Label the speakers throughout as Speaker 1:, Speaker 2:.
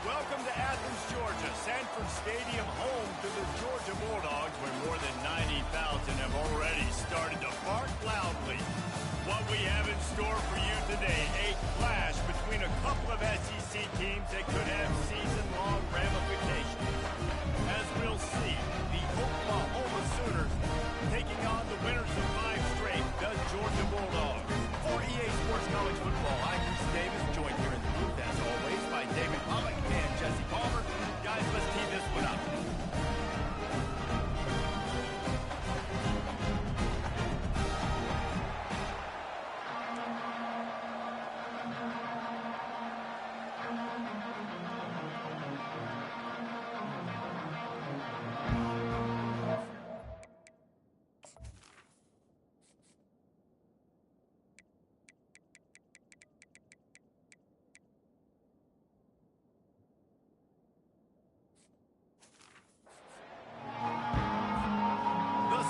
Speaker 1: Welcome to Athens, Georgia, Sanford Stadium, home to the Georgia Bulldogs, where more than 90,000 have already started to bark loudly. What we have in store for you today, a clash between a couple of SEC teams that could have season-long ramifications. As we'll see, the Oklahoma Sooners taking on the winners of 5 straight, the Georgia Bulldogs. For EA Sports College Football, I'm Bruce Davis, joined here in the booth, as always, by David Pollock and Jesse Palmer. Guys, let's tee this one up.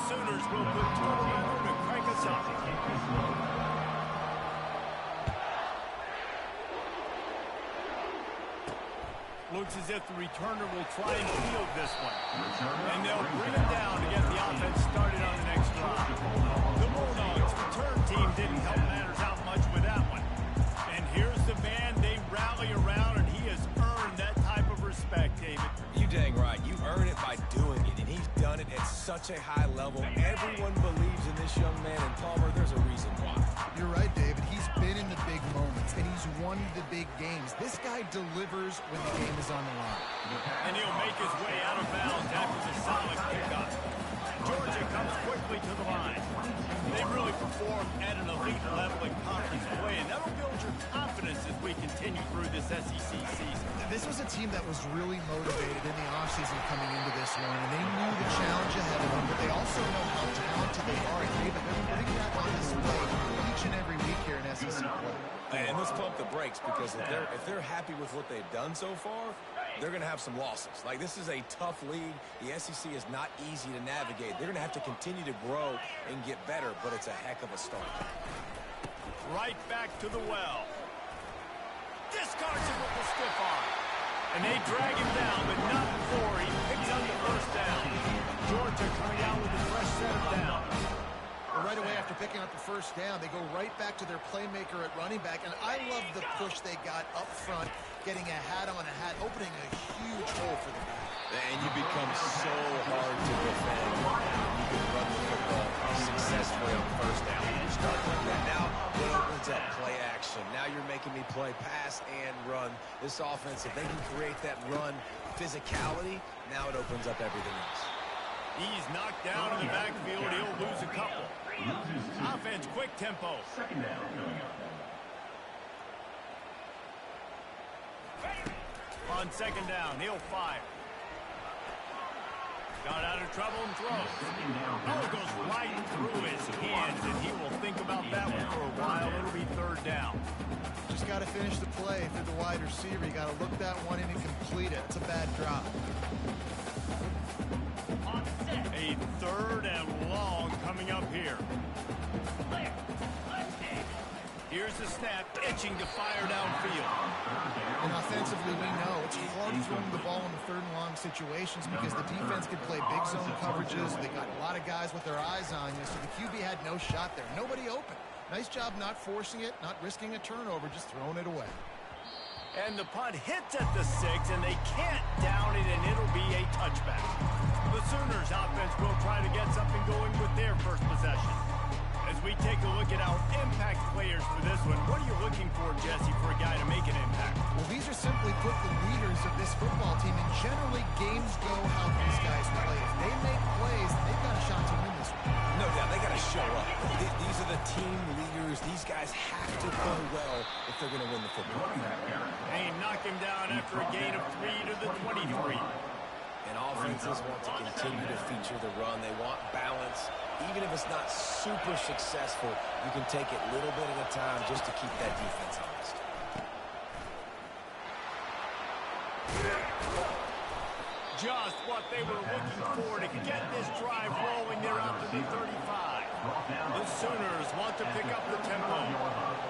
Speaker 1: Sooners will put total to crank us up. Looks as if the returner will try and field this one. And they'll bring it down to get the offense started on the next drive. The Bulldogs return team didn't help matters out much with that one. And here's the man they rally around, and he has earned that type of respect, David.
Speaker 2: You dang right. You earn it by doing it, and he's done it at such a high level. Everyone believes in this young man, and Palmer, there's a reason why.
Speaker 3: You're right, David. He's been in the big moments, and he's won the big games. This guy delivers when the game is on the line.
Speaker 1: And he'll make his way out of bounds after the solid pickup. Georgia comes quickly to the line. They really performed at an elite level in conference play, and that'll build your confidence as we continue through this SEC season.
Speaker 3: This was a team that was really motivated in the offseason coming into this one, and they knew the challenge ahead of them, but they also know how talented they are, and David, they're putting that on display each and every week here in SEC play.
Speaker 2: And let's pump the brakes, because if they're happy with what they've done so far, they're going to have some losses. Like, this is a tough league. The SEC is not easy to navigate. They're going to have to continue to grow and get better, but it's a heck of a start.
Speaker 1: Right back to the well. Discards it with the stiff arm. And they drag him down, but not before he picks up the first down. Georgia coming out with a fresh set of downs.
Speaker 3: Right away after picking up the first down, they go right back to their playmaker at running back, and I love the push they got up front, getting a hat on a hat, opening a huge hole for the back.
Speaker 2: And you become so hard to defend. You can run the football successfully on first down. You start like that. Now it opens up play action. Now you're making me play pass and run. This offense, if they can create that run physicality, now it opens up everything else.
Speaker 1: He's knocked down in the backfield. He'll lose a couple. Offense, quick tempo.
Speaker 4: Second down coming up.
Speaker 1: On second down, he'll fire. Got out of trouble and throws. Oh, it goes right through his hands, and he will think about that one for a while. It'll be third down.
Speaker 3: Just got to finish the play through the wide receiver. You got to look that one in and complete it. It's a bad drop.
Speaker 1: A third and long coming up here. Here's the snap, itching to fire downfield.
Speaker 3: And offensively, we know it's hard throwing the ball in the third and long situations because the defense can play big zone coverages. They got a lot of guys with their eyes on you, so the QB had no shot there. Nobody open. Nice job not forcing it, not risking a turnover, just throwing it away.
Speaker 1: And the punt hits at the 6, and they can't down it, and it'll be a touchback. The Sooners offense will try to get something going with their first possession. As we take a look at our impact players for this one, what are you looking for, Jesse, for a guy to make an impact?
Speaker 3: Well, these are simply put the leaders of this football team, and generally games go how these guys play. If they make plays, they've got a shot to win this one.
Speaker 2: No doubt, they got to show up. These are the team leaders. These guys have to play well if they're going to win the football.
Speaker 1: They knock him down after a gain of 3 to the 23.
Speaker 2: And offenses want to continue to feature the run. They want balance. Even if it's not super successful, you can take it little bit at a time just to keep that defense honest.
Speaker 1: Just what they were looking for to get this drive rolling there out to the 35. The Sooners want to pick up the tempo.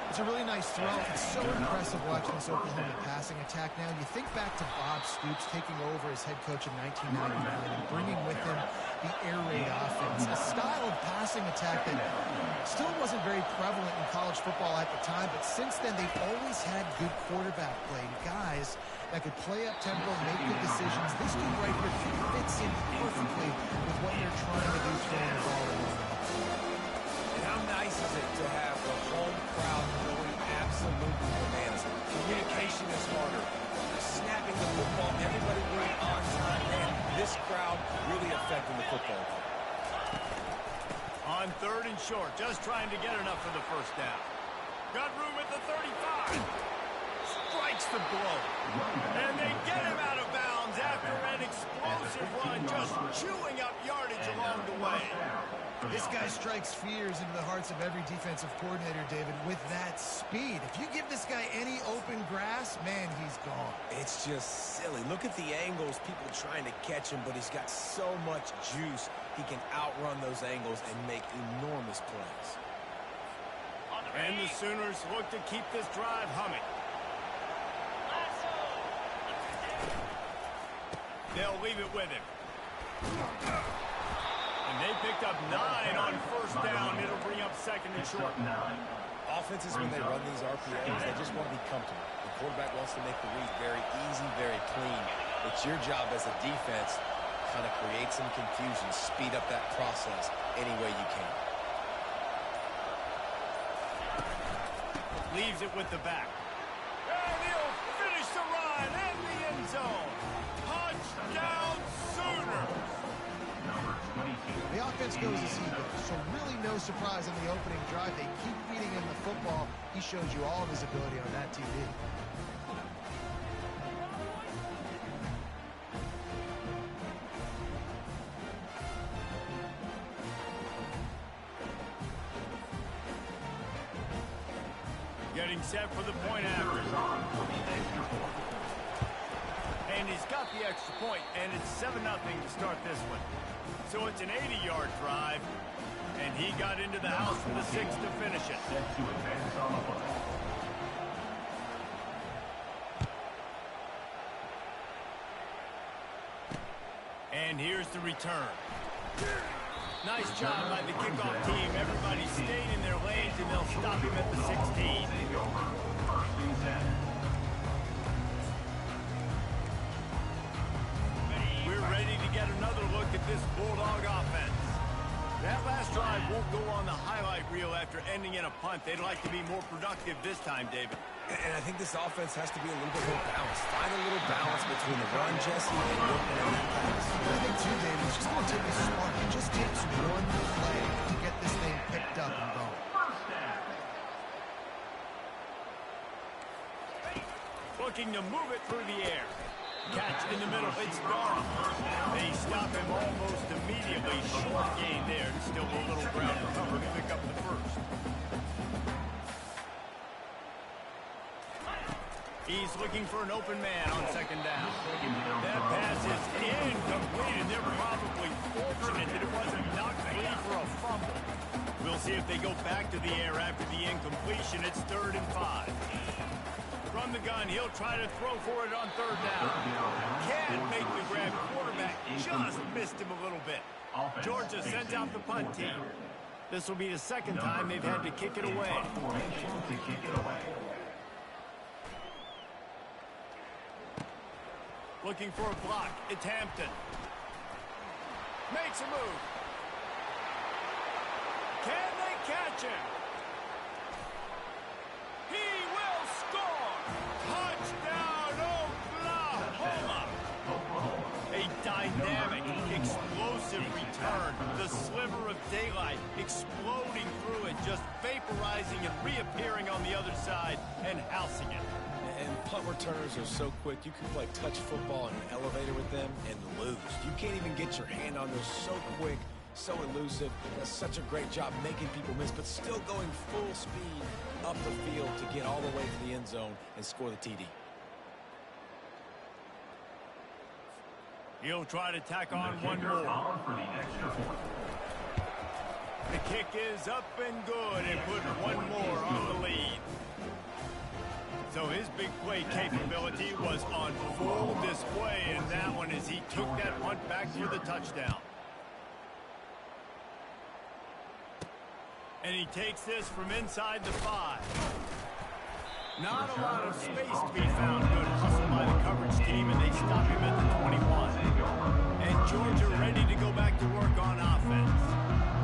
Speaker 3: It's a really nice throw. It's so impressive watching this Oklahoma passing attack now. You think back to Bob Stoops taking over as head coach in 1999 and bringing with him the air raid offense, a style of passing attack that still wasn't very prevalent in college football at the time, but since then they've always had good quarterback play, guys that could play up tempo, make good decisions. This dude right here fits in perfectly with what they're trying to do throwing the ball around.
Speaker 2: How nice is it to have the home crowd going absolutely bananas? Communication is harder. Snapping the football, everybody really on time, and this crowd really affecting the football.
Speaker 1: On 3rd and short, just trying to get enough for the first down. Got room at the 35. Strikes the blow. And they get him out of bounds after an explosive run, just chewing up yardage along the way.
Speaker 3: This guy strikes fears into the hearts of every defensive coordinator, David, with that speed. If you give this guy any open grass, man, he's gone.
Speaker 2: It's just silly. Look at the angles, people trying to catch him, but he's got so much juice. He can outrun those angles and make enormous plays.
Speaker 1: And the Sooners look to keep this drive humming. They'll leave it with him. And they picked up 9 on 1st down. It'll bring up 2nd and short.
Speaker 2: Offenses, when they run these RPOs, they just want to be comfortable. The quarterback wants to make the read very easy, very clean. It's your job as a defense to kind of create some confusion, speed up that process any way you can.
Speaker 1: Leaves it with the back. And he'll finish the run in the end zone. Touchdown, Sooners!
Speaker 3: The offense goes as he goes, so really no surprise on the opening drive. They keep feeding him the football. He shows you all of his ability on that TV.
Speaker 1: Getting set for the point after. And he's got the extra point, and it's 7-0 to start this one. So it's an 80-yard drive, and he got into the house for the 6 to finish it. And here's the return. Nice job by the kickoff team. Everybody stayed in their lanes, and they'll stop him at the 16. We're ready to get another look at this Bulldog offense. That last drive won't go on the highlight reel after ending in a punt. They'd like to be more productive this time, David.
Speaker 2: And I think this offense has to be a little bit more balanced. Find a little balance between the run, Jesse, and working on that pass.
Speaker 3: I think, too, David, it's just going to take a spark. It just takes one play to get this thing picked up and going.
Speaker 1: Looking to move it through the air. Catch in the middle. It's gone. They stop him almost immediately. Short gain there. Still a little ground to cover to pick up the first. He's looking for an open man on 2nd down. That pass is incomplete, and they're probably fortunate that it wasn't knocked free for a fumble. We'll see if they go back to the air after the incompletion. It's 3rd and 5. From the gun, he'll try to throw for it on 3rd down. Can't make the grab. Quarterback just missed him a little bit. Georgia sends out the punt team. This will be the 2nd time they've had to kick it away. Looking for a block. It's Hampton. Makes a move. Can they catch him? He will score! Touchdown, Oklahoma! A dynamic, explosive return. The sliver of daylight exploding through it, just vaporizing and reappearing on the other side and housing it.
Speaker 2: And punt returners are so quick. You can play touch football in an elevator with them and lose. You can't even get your hand on those. So quick, so elusive. Does such a great job making people miss, but still going full speed up the field to get all the way to the end zone and score the TD. He'll
Speaker 1: try to tack on one more.
Speaker 4: For the extra point.
Speaker 1: The kick is up and good and put one more on the lead. So his big play capability was on full display in that one as he took that punt back for the touchdown. And he takes this from inside the 5. Not a lot of space to be found. Good hustle by the coverage team, and they stop him at the 21. And Georgia ready to go back to work on offense.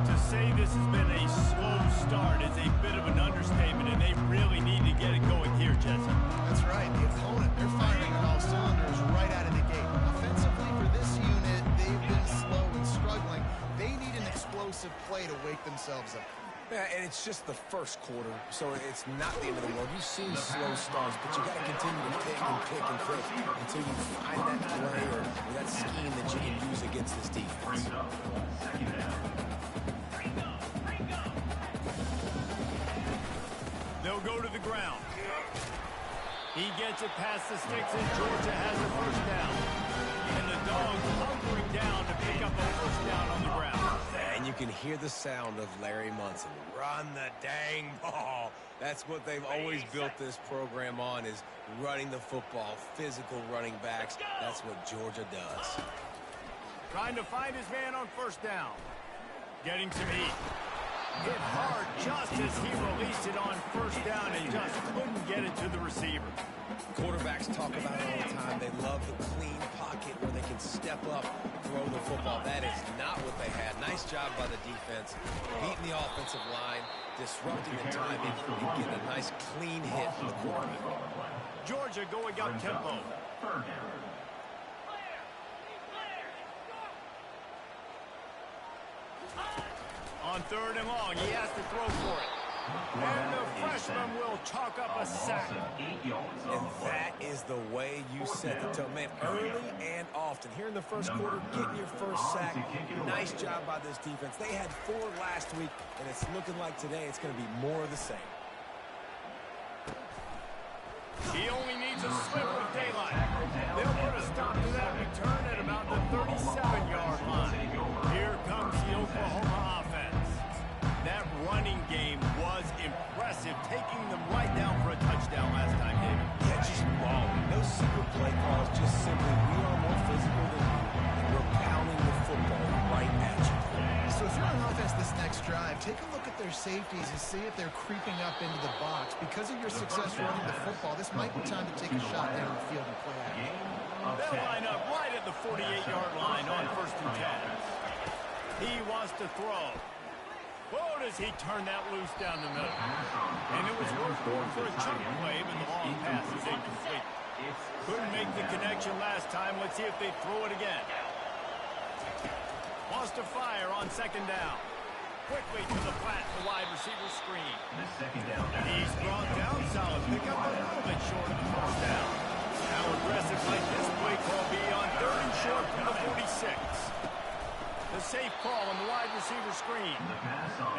Speaker 1: To say this has been a slow start is a bit of an understatement, and they really need to get it going here, Jesse.
Speaker 3: That's right. The opponent, they're firing on all cylinders right out of the gate. Offensively, for this unit, they've been slow and struggling. They need an explosive play to wake themselves up.
Speaker 2: Yeah, and it's just the first quarter, so it's not the end of the world. You've seen slow starts, but you got to continue to pick and pick and pick until you find that play or that scheme that you can use against this defense.
Speaker 1: They'll go to the ground. He gets it past the sticks, and Georgia has the first down. And the Dogs hunkering down to pick up a first down on the ground.
Speaker 2: And you can hear the sound of Larry Munson. Run the dang ball. That's what they've always built this program on, is running the football, physical running backs. That's what Georgia does.
Speaker 1: Trying to find his man on first down. Getting some heat. Hit hard just as he released it on first down and just couldn't get it to the receiver.
Speaker 2: Quarterbacks talk about it all the time. They love the clean pocket where they can step up, throw the football. That is not what they had. Nice job by the defense, beating the offensive line, disrupting the timing, and getting a nice clean hit from the quarterback.
Speaker 1: Georgia going up tempo. On third and long, he has to throw for it. And the freshman will chalk up a sack.
Speaker 2: And that is the way you set the tone, man, early and often. Here in the first quarter, getting your first sack. Nice job by this defense. They had 4 last week, and it's looking like today it's going to be more of the same.
Speaker 1: He only needs a sliver of daylight. They'll put a stop to that return at about the 37-yard line. Here comes the Oklahoma offense. That running game was impressive, taking them right down for a touchdown last time, David.
Speaker 2: Yeah, just balling. No secret play calls, just simply we are more physical than you, and we're pounding the football right at you.
Speaker 3: So if you're on offense this next drive, take a look at their safeties and see if they're creeping up into the box. Because of your success running the football, this might be time to take a shot down the field and play out.
Speaker 1: They'll line up right at the 48-yard line on first and 10. He wants to throw. Oh, does he turn that loose down the middle? And it was worth going for a chunk play, but the long pass is incomplete. Couldn't make the connection last time. Let's see if they throw it again. Wants to fire on second down. Quickly to the flat, the wide receiver screen. He's brought down solid. Pick up a little bit short of the first down. How aggressive might this play call be on third and short from the 46? The safe call on the wide receiver screen.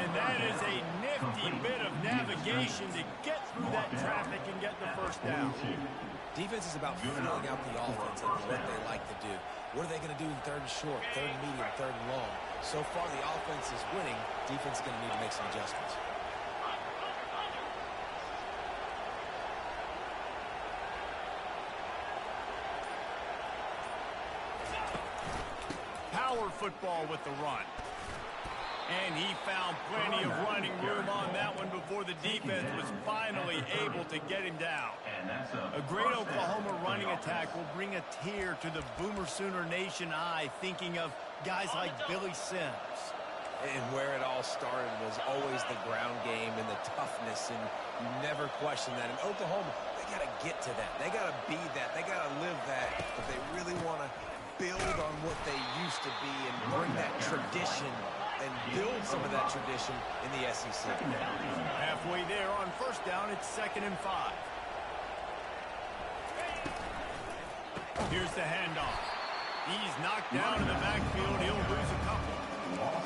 Speaker 1: And that is a nifty bit of navigation to get through that traffic and get the first down.
Speaker 2: Defense is about filling out the offense and what they like to do. What are they going to do in third and short, third and medium, third and long? So far, the offense is winning. Defense is going to need to make some adjustments.
Speaker 1: Power football with the run. And he found plenty of running room on that one before the defense was finally able to get him down. A great Oklahoma running attack will bring a tear to the Boomer Sooner Nation eye, thinking of guys like Billy Sims.
Speaker 2: And where it all started was always the ground game and the toughness, and you never question that. In Oklahoma, they got to get to that. They got to be that. They got to live that. But they really want to build on what they used to be and bring that tradition and build some of that tradition in the SEC.
Speaker 1: Halfway there on first down, it's 2nd and 5. Here's the handoff. He's knocked down in the backfield. He'll lose a couple.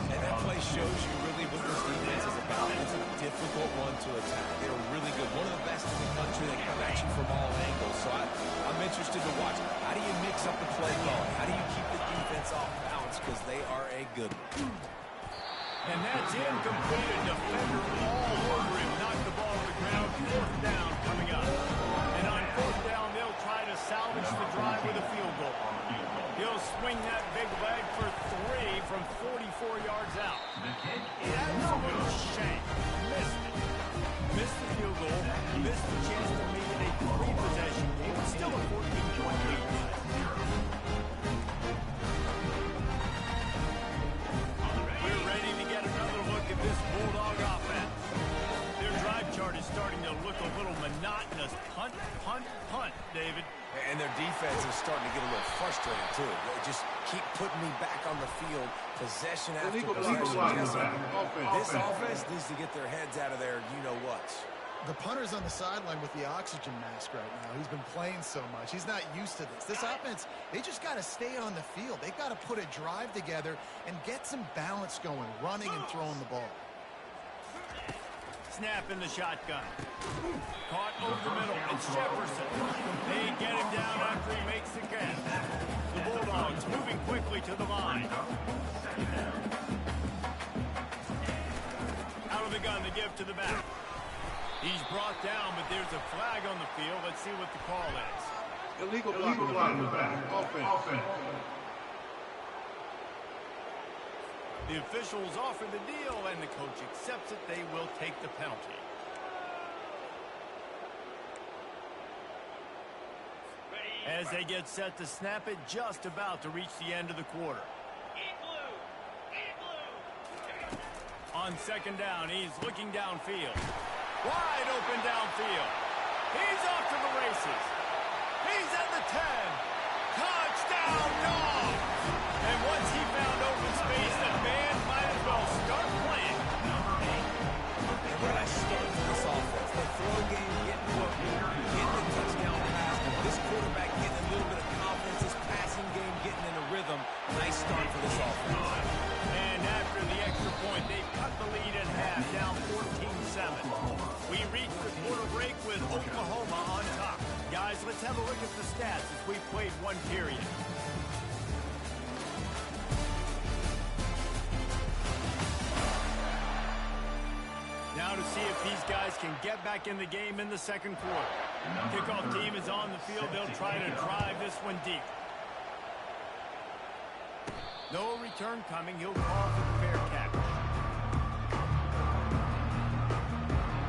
Speaker 2: And that play shows you really what this defense is about. It's a difficult one to attack. They're really good. One of the best in the country. They come at you from all angles. So I'm interested to watch. How do you mix up the play calling? How do you keep the defense off balance? Because they are a good one.
Speaker 1: And that's incomplete. A defender all over him. Knocked the ball to the ground. Fourth down coming up. And on fourth down, they'll try to salvage the drive with a field goal. He'll swing that big leg for 3 from 44 yards out. Absolute shame. Missed it. Missed the field goal. Missed the chance to make it a 3-possession game. It's still a 14-point lead. We're ready to get another look at this Bulldog offense. Their drive chart is starting to look a little monotonous. Punt, punt, punt, David.
Speaker 2: And their defense is starting to get a little frustrated, too. They just keep putting me back on the field, possession after possession. This offense needs to get their heads out of there, you-know-what.
Speaker 3: The punter's on the sideline with the oxygen mask right now. He's been playing so much. He's not used to this. This offense, they just got to stay on the field. They've got to put a drive together and get some balance going, running and throwing the ball.
Speaker 1: Snap in the shotgun. Caught over the middle. It's Jefferson. They get him down after he makes the catch. The Bulldogs moving quickly to the line. Out of the gun to give to the back. He's brought down, but there's a flag on the field. Let's see what the call is.
Speaker 4: Illegal block in the back. Offense.
Speaker 1: The officials offer the deal, and the coach accepts it. They will take the penalty. As they get set to snap it, just about to reach the end of the quarter. On second down, he's looking downfield. Wide open downfield. He's off to the races. He's at the 10. Touchdown, Dogs! And once he found open space, the band might as well start playing.
Speaker 2: And when I start for this offense, the throw game getting the touchdown pass. This quarterback getting a little bit of confidence. This passing game getting in a rhythm. Nice start for this offense.
Speaker 1: And after the extra point, they cut the lead in half, down 14-7. We reach the quarter break with Oklahoma on top. Guys, let's have a look at the stats as we played one period. Now to see if these guys can get back in the game in the second quarter. Kickoff team is on the field. They'll try to drive this one deep. No return coming. He'll call for the fair catch.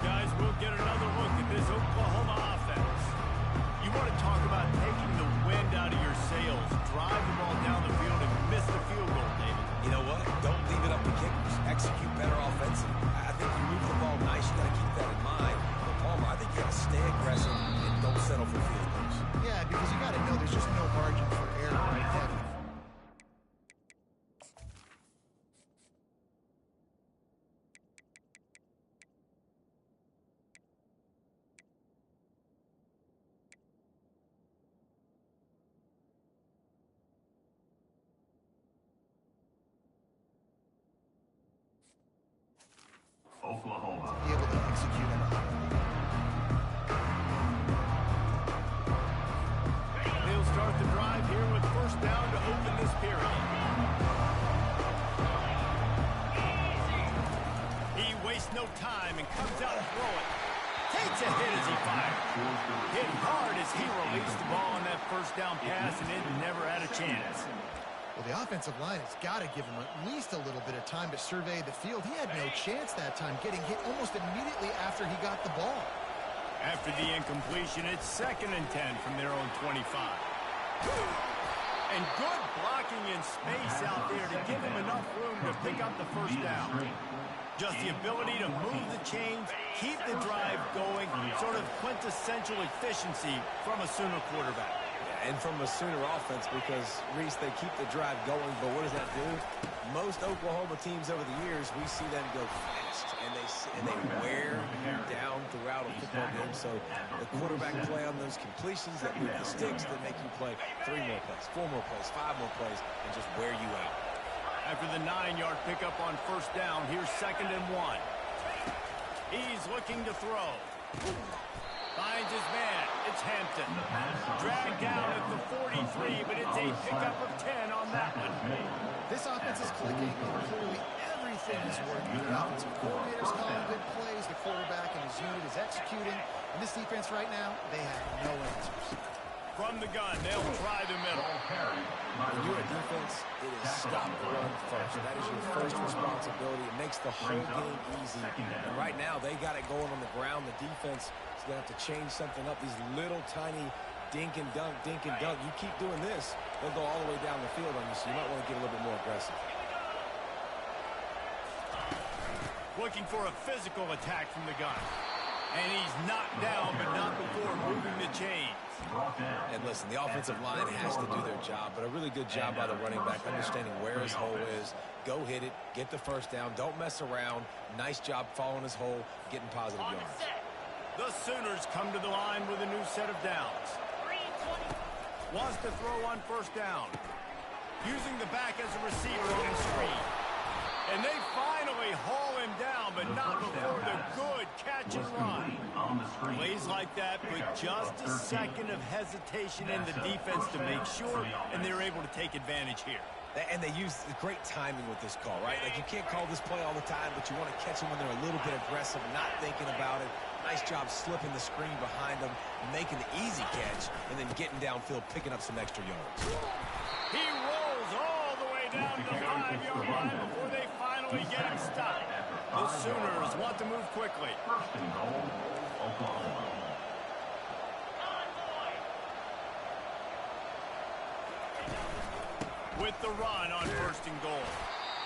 Speaker 1: Guys, we'll get another look at this Oklahoma offense. You want to talk about taking the wind out of your sails. Drive the ball down the field and miss the field goal, David.
Speaker 2: You know what? Don't leave it up to kickers. Execute better offensively. I think you move the ball nice. You got to keep that in mind. But Palmer, I think you got to stay aggressive and don't settle for field goals.
Speaker 3: Yeah, because you got to know there's just no margin for error right there.
Speaker 4: Oklahoma.
Speaker 3: Be able to execute at a high level.
Speaker 1: They'll start the drive here with first down to open this period. He wastes no time and comes out throwing. Takes a hit as he fires. Hit hard as he released the ball on that first down pass, and it never had a chance.
Speaker 3: Well, the offensive line has got to give him at least a little bit of time to survey the field. He had no chance that time, getting hit almost immediately after he got the ball.
Speaker 1: After the incompletion, it's 2nd and 10 from their own 25. And good blocking in space out there to give him enough room to pick up the first down. Just the ability to move the chains, keep the drive going, sort of quintessential efficiency from a Sooner quarterback.
Speaker 2: And from a Sooner offense, because, Reese, they keep the drive going, but what does that do? Most Oklahoma teams over the years, we see them go fast, and they wear down throughout a football game. So the quarterback play on those completions that move the sticks that make you play 3 more plays, 4 more plays, 5 more plays, and just wear you out.
Speaker 1: After the 9-yard pickup on first down, here's 2nd and 1. He's looking to throw. Finds his man. It's Hampton. Dragged down at the 43, but it's a pickup of 10 on that one.
Speaker 3: This offense is clicking, and clearly everything is working. The offensive coordinator's calling good plays. The quarterback and his unit is executing. And this defense right now, they have no answers.
Speaker 1: From the gun, they'll try the middle.
Speaker 2: When you're a defense, it is stop the run first. That is your first responsibility. It makes the whole game easy. And right now, they got it going on the ground. The defense is going to have to change something up. These little tiny dink and dunk, dink and dunk. You keep doing this, they'll go all the way down the field on you, so you might want to get a little bit more aggressive.
Speaker 1: Looking for a physical attack from the gun. And he's knocked down, but not before moving the chains.
Speaker 2: And listen, the offensive line has to do their job, but a really good job by the running back, understanding where his hole is. Go hit it, get the first down, don't mess around. Nice job following his hole, getting positive yards.
Speaker 1: The Sooners come to the line with a new set of downs. Wants to throw on first down. Using the back as a receiver on his screen. And they finally haul him down, but not before the good catch and run. Plays like that, but just a second of hesitation in the defense to make sure, and they're able to take advantage here.
Speaker 2: And they use great timing with this call, right? Like, you can't call this play all the time, but you want to catch them when they're a little bit aggressive, not thinking about it. Nice job slipping the screen behind them, making the easy catch, and then getting downfield, picking up some extra yards.
Speaker 1: He rolls all the way down to the 5-yard line before they finally get him stopped. The Sooners want to move quickly.
Speaker 4: First and goal, Oklahoma.
Speaker 1: With the run on first and goal.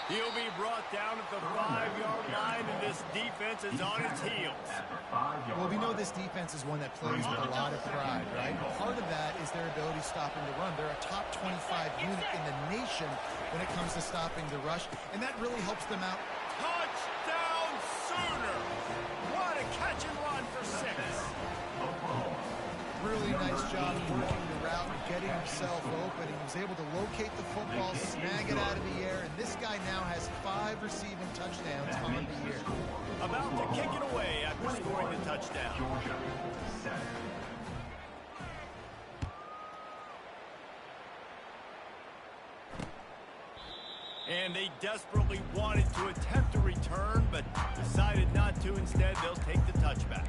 Speaker 1: He'll be brought down at the 5-yard line, and this defense is on its heels.
Speaker 3: Well, we know this defense is one that plays with a lot of pride, right? Part of that is their ability stopping the run. They're a top 25 unit in the nation when it comes to stopping the rush, and that really helps them out.
Speaker 1: Touchdown, Sooner! What a catch and run for 6.
Speaker 3: Really nice job working the route and getting himself open. He was able to locate the football, snag it out of the air, and this guy now has 5 receiving touchdowns on the year.
Speaker 1: About to kick it away after scoring the touchdown. And they desperately wanted to attempt a return, but decided not to. Instead, they'll take the touchback.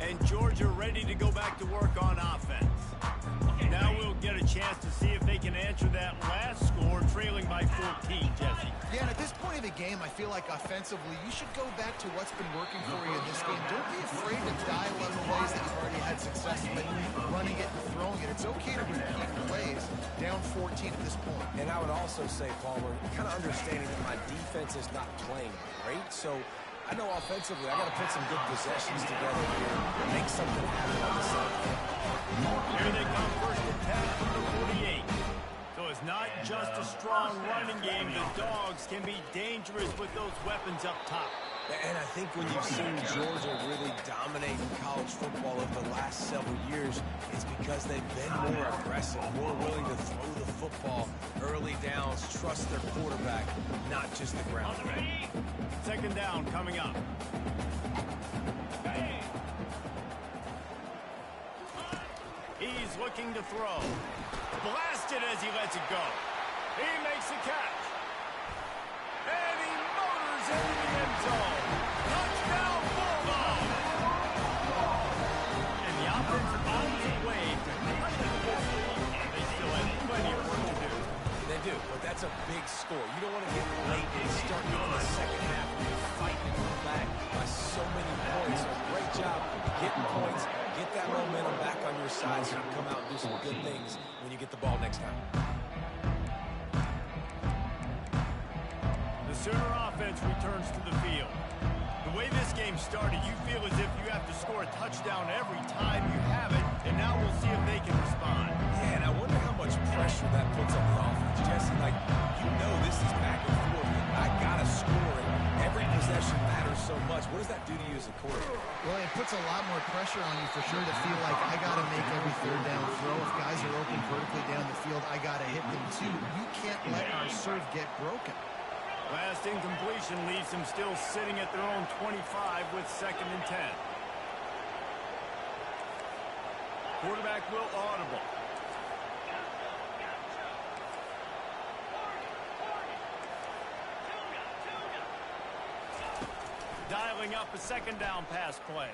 Speaker 1: And Georgia ready to go back to work on offense. Now we'll get a chance to see if they can answer that last score, trailing by 14, Jesse.
Speaker 3: Yeah, and at this point of the game, I feel like offensively, you should go back to what's been working for you in this game. Don't be afraid to dial up plays that you've already had success with, running it and throwing it. It's okay to repeat plays down 14 at this point.
Speaker 2: And I would also say, Palmer, kind of understanding that my defense is not playing great, so I know offensively I got to put some good possessions together here and make something happen on the side.
Speaker 1: Here they come, first and 10 from the 48. So it's not just a strong running game. The Dogs can be dangerous with those weapons up top.
Speaker 2: And I think when you've seen Georgia really dominate in college football over the last several years, it's because they've been more aggressive, more willing to throw the football, early downs, trust their quarterback, not just the ground game.
Speaker 1: Second down coming up. He's looking to throw. Blasted as he lets it go. He makes the catch. And he motors into the end zone. Touchdown, Bulldog! And the offensive on its way to cutting this lead, and they still have plenty of work to do.
Speaker 2: They do, but that's a big score. You don't want to get late and start in the second half when you're fighting to come back by so many points. So great job getting points, get that momentum back on your side so you can come out and do some good things when you get the ball next time.
Speaker 1: The Sooner offense returns to the field. The way this game started, you feel as if you have to score a touchdown every time you have it, and now we'll see if they can respond.
Speaker 2: Yeah, and I wonder how much pressure that puts on the offense, Jesse. Like, you know this is back and forth. I got to score, and every possession matters so much. What does that do to you as a quarterback?
Speaker 3: Well, it puts a lot more pressure on you for sure to feel like I got to make every third down throw. If guys are open vertically down the field, I got to hit them too. You can't let our serve get broken.
Speaker 1: Last incompletion leaves them still sitting at their own 25 with second and 10. Quarterback will audible. Dialing up a second down pass play.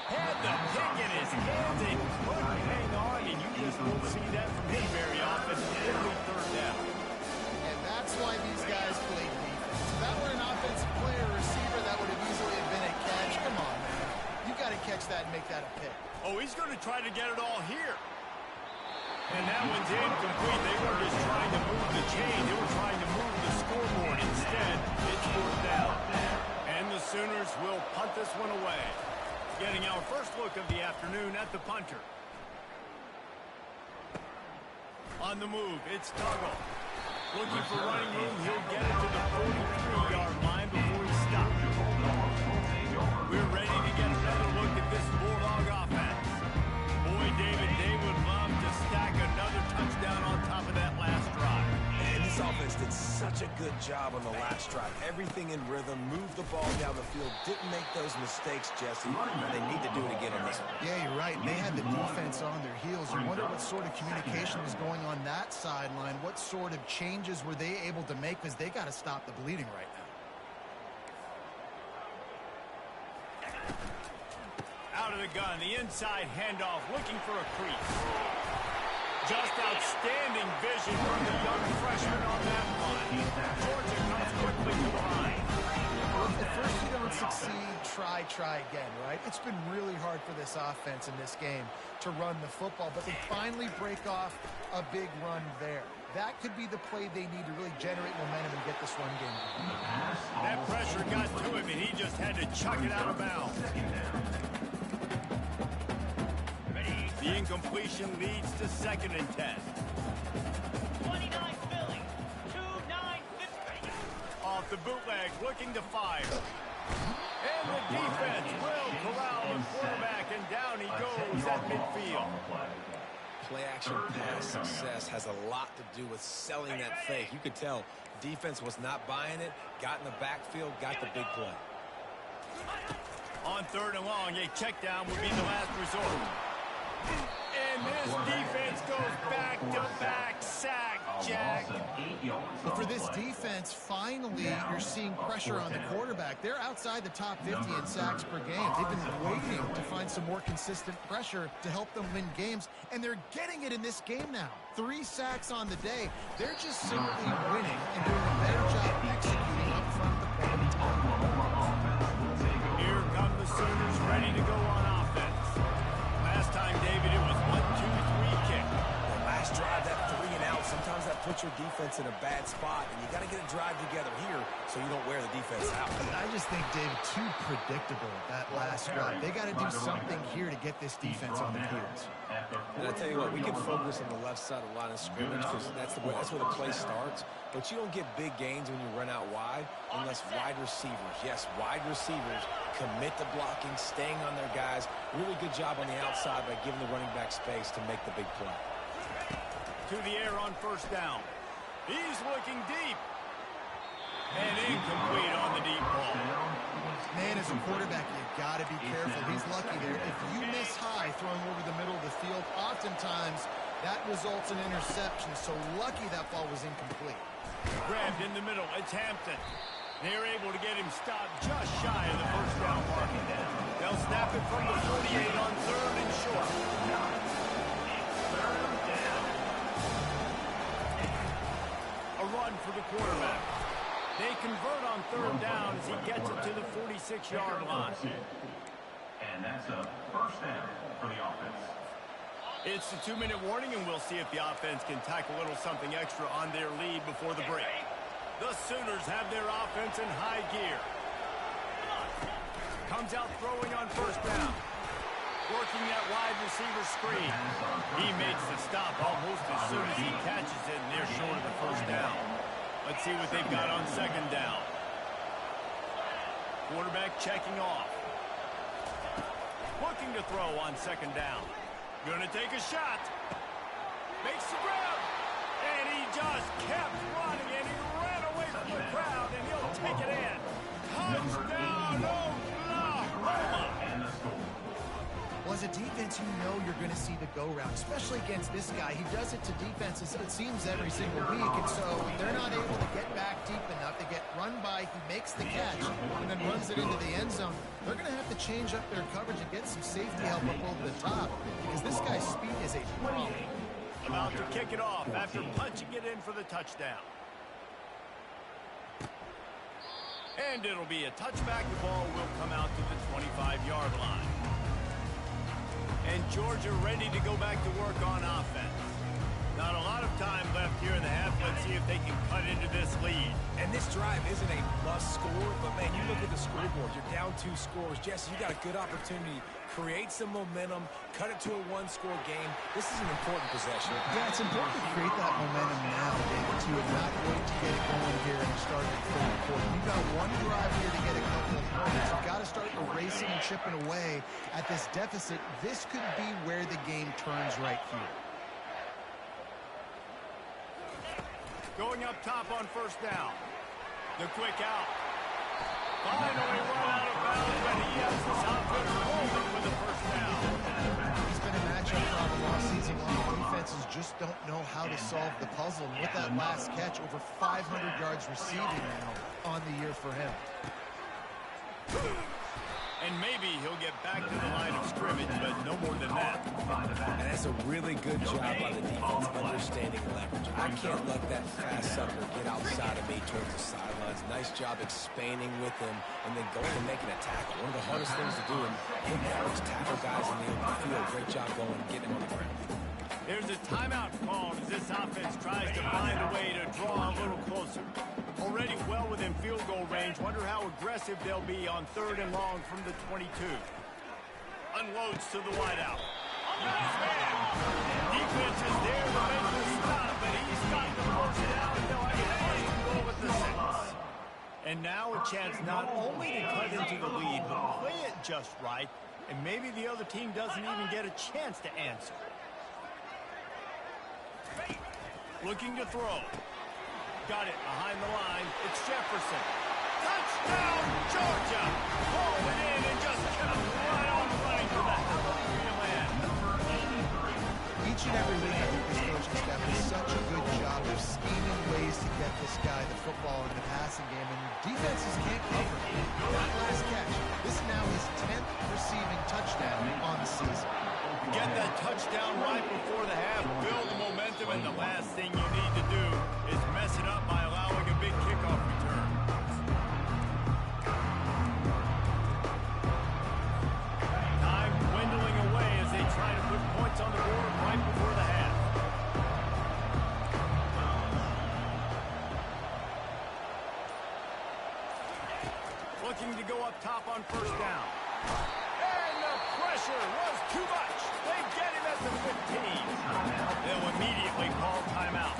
Speaker 1: Had the pick in his hands and couldn't hang on, and you just won't see that from him very often. Every third down.
Speaker 3: And that's why these guys play defense. If that were an offensive player or receiver, that would have easily been a catch. Come on, man. You got to catch that and make that a pick.
Speaker 1: Oh, he's going to try to get it all here. And that one's incomplete. They were just trying to move the chain. They were trying to move the scoreboard. Instead, it's fourth down. And the Sooners will punt this one away. Getting our first look of the afternoon at the punter. On the move, it's Tuggle. Looking for running room. He'll get it to the 43-yard line before he stops. We're ready to get another look at this Bulldog offense. Boy, David, they would love to stack another touchdown on top of that last drive.
Speaker 2: And this offense did such a good job on the last drive. Everything in rhythm, moved the ball down the field, didn't make those mistakes, Jesse. And they need to do it again on this one.
Speaker 3: Yeah, you're right. They had the defense on their heels. You wonder what sort of communication was going on that sideline. What sort of changes were they able to make? Because they got to stop the bleeding right now.
Speaker 1: Out of the gun, the inside handoff, looking for a crease. Just outstanding vision from the young freshman on that one. Georgia comes quickly to the line.
Speaker 3: Well, if first you don't succeed, try again, right? It's been really hard for this offense in this game to run the football, but they finally break off a big run there. That could be the play they need to really generate momentum and get this run game going.
Speaker 1: That pressure got to him, and he just had to chuck it out of bounds. The incompletion leads to 2nd and 10.
Speaker 5: 29 Philly, 2-9 Pittsburgh.
Speaker 1: Off the bootleg, looking to fire. And the defense will corral the quarterback, and down he goes at midfield.
Speaker 2: Play action pass success has a lot to do with selling that fake. You could tell defense was not buying it, got in the backfield, got the big play.
Speaker 1: On 3rd and long, a check down would be the last resort. And this defense goes back-to-back sack, Jack.
Speaker 3: But for this defense, finally, you're seeing pressure on the quarterback. They're outside the top 50 in sacks per game. They've been waiting to find some more consistent pressure to help them win games, and they're getting it in this game now. 3 sacks on the day. They're just simply winning and doing a better job executing up front of the play.
Speaker 1: Here come the Sooners ready to go on offense. Last time, David, it was 1-2-3 kick.
Speaker 2: The last drive, that 3 and out, sometimes that puts your defense in a bad spot, and you got to get a drive together here so you don't wear the defense out.
Speaker 3: I just think, David, too predictable, that last drive. They got to do something here to get this defense on their heels.
Speaker 2: And I tell you what, we can focus on the left side of the line of scrimmage because that's where the play starts. But you don't get big gains when you run out wide unless wide receivers, yes, wide receivers, commit to blocking, staying on their guys. Really good job on the outside by giving the running back space to make the big play.
Speaker 1: To the air on 1st down. He's looking deep. And incomplete on the deep ball.
Speaker 3: Man, as a quarterback, you got to be careful. He's lucky there. If you miss high throwing over the middle of the field, oftentimes that results in interception. So lucky that ball was incomplete.
Speaker 1: Grabbed in the middle. It's Hampton. They're able to get him stopped just shy of the 1st down mark. They'll snap it from the 48 on 3rd and short. A run for the quarterback. They convert on 3rd down as he gets it to the 46-yard line.
Speaker 4: And that's a 1st down for the offense.
Speaker 1: It's a 2-minute warning, and we'll see if the offense can tack a little something extra on their lead before the break. The Sooners have their offense in high gear. Comes out throwing on 1st down. Working that wide receiver screen. He makes the stop almost as soon as he catches it, and they're short of the 1st down. Let's see what they've got on 2nd down. Quarterback checking off. Looking to throw on 2nd down. Gonna take a shot. Makes the grab. And he just kept running, and he ran away from the crowd, and he'll take it in. Touchdown, Oklahoma.
Speaker 3: Was a defense, you know you're going to see the go-round, especially against this guy. He does it to defenses, it seems, every single week, and so they're not able to get back deep enough. They get run by, he makes the catch, and then runs it into the end zone. They're going to have to change up their coverage and get some safety help up over the top, because this guy's speed is a problem.
Speaker 1: About to kick it off after punching it in for the touchdown. And it'll be a touchback. The ball will come out to the 25-yard line. And Georgia ready to go back to work on offense. Not a lot of time left here in the half. Let's see if they can cut into this lead.
Speaker 2: And this drive isn't a must score, but man, you look at the scoreboard. You're down 2 scores. Jesse, you got a good opportunity. Create some momentum. Cut it to a 1-score game. This is an important possession.
Speaker 3: Yeah, it's important to create that momentum now, David, too, and not wait to get it going here in the start of the third quarter. You've got one drive here to get a couple of points. You've got to start erasing and chipping away at this deficit. This could be where the game turns right here.
Speaker 1: Going up top on first down. The quick out. Finally run out of bounds, but he has this offense rolling for the first down.
Speaker 3: He's been a matchup problem all season long. Defenses just don't know how to solve the puzzle. And with that last catch, over 500 yards receiving now on the year for him.
Speaker 1: And maybe he'll get back to the line of scrimmage, but no more than that.
Speaker 2: And that's a really good job by the defense understanding leverage. I can't let that fast sucker get outside of me towards the sidelines. Nice job expanding with him and then going and making a tackle. One of the hardest things to do in football is tackle guys in the open field. Great job going and getting him on the ground.
Speaker 1: There's a timeout called as this offense tries to find a way to draw a little closer. Already well within field goal range. Wonder how aggressive they'll be on 3rd and long from the 22. Unloads to the wideout. Nice man. Defense is there to make the stop, but he's got to force it out, and they'll have to go with the 6. And now a chance not only to cut into the lead, but play it just right, and maybe the other team doesn't even get a chance to answer. Looking to throw. Got it behind the line. It's Jefferson. Touchdown, Georgia! Hauled it in and just kept right on running for the hallelujah land.
Speaker 3: Each and every week, I think this coaching staff does such a good job of scheming ways to get this guy the football in the passing game, and defenses can't cover it. That last catch. This is now his 10th receiving touchdown on the season.
Speaker 1: Get that touchdown right before the half, build the momentum, and the last thing you need to do is mess it up by allowing a big kickoff return. Time dwindling away as they try to put points on the board right before the half. Looking to go up top on first down. And the pressure was too much. They get him at the 15. They'll immediately call timeout.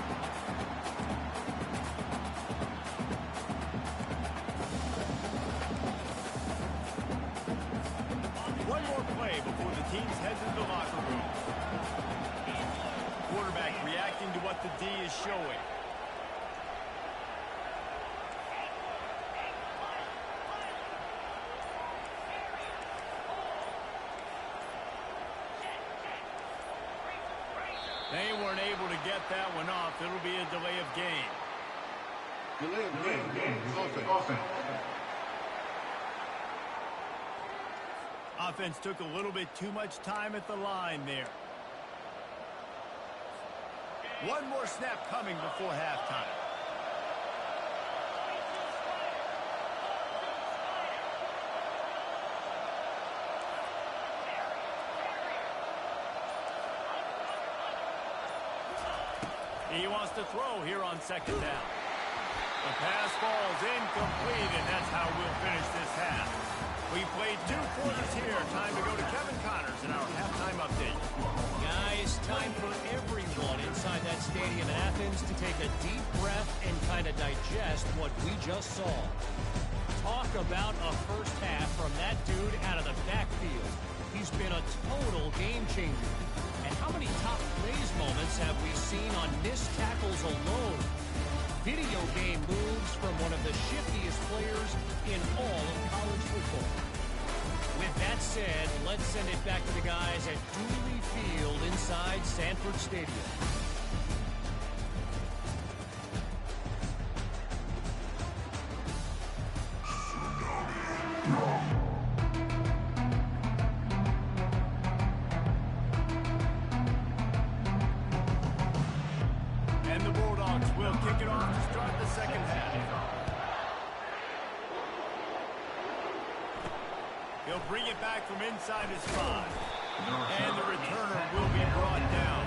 Speaker 1: One more play before the teams head to the locker room. Quarterback reacting to what the D is showing. They weren't able to get that one off. It'll be a delay of game.
Speaker 6: Delay of game. Offense.
Speaker 1: Offense took a little bit too much time at the line there. One more snap coming before halftime. He wants to throw here on second down. The pass falls incomplete, and that's how we'll finish this half. We played 2 quarters here. Time to go to Kevin Connors in our halftime update.
Speaker 5: Guys, time for everyone inside that stadium in Athens to take a deep breath and kind of digest what we just saw. Talk about a first half from that dude out of the backfield. He's been a total game changer. And how many top plays moments have we seen on missed tackles alone? Video game moves from one of the shiftiest players in all of college football. With that said, let's send it back to the guys at Dooley Field inside Sanford Stadium.
Speaker 1: And the Bulldogs will kick it off to start the second half. He'll bring it back from inside his 5. And the returner will be brought down.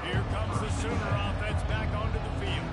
Speaker 1: Here comes the Sooner offense back onto the field.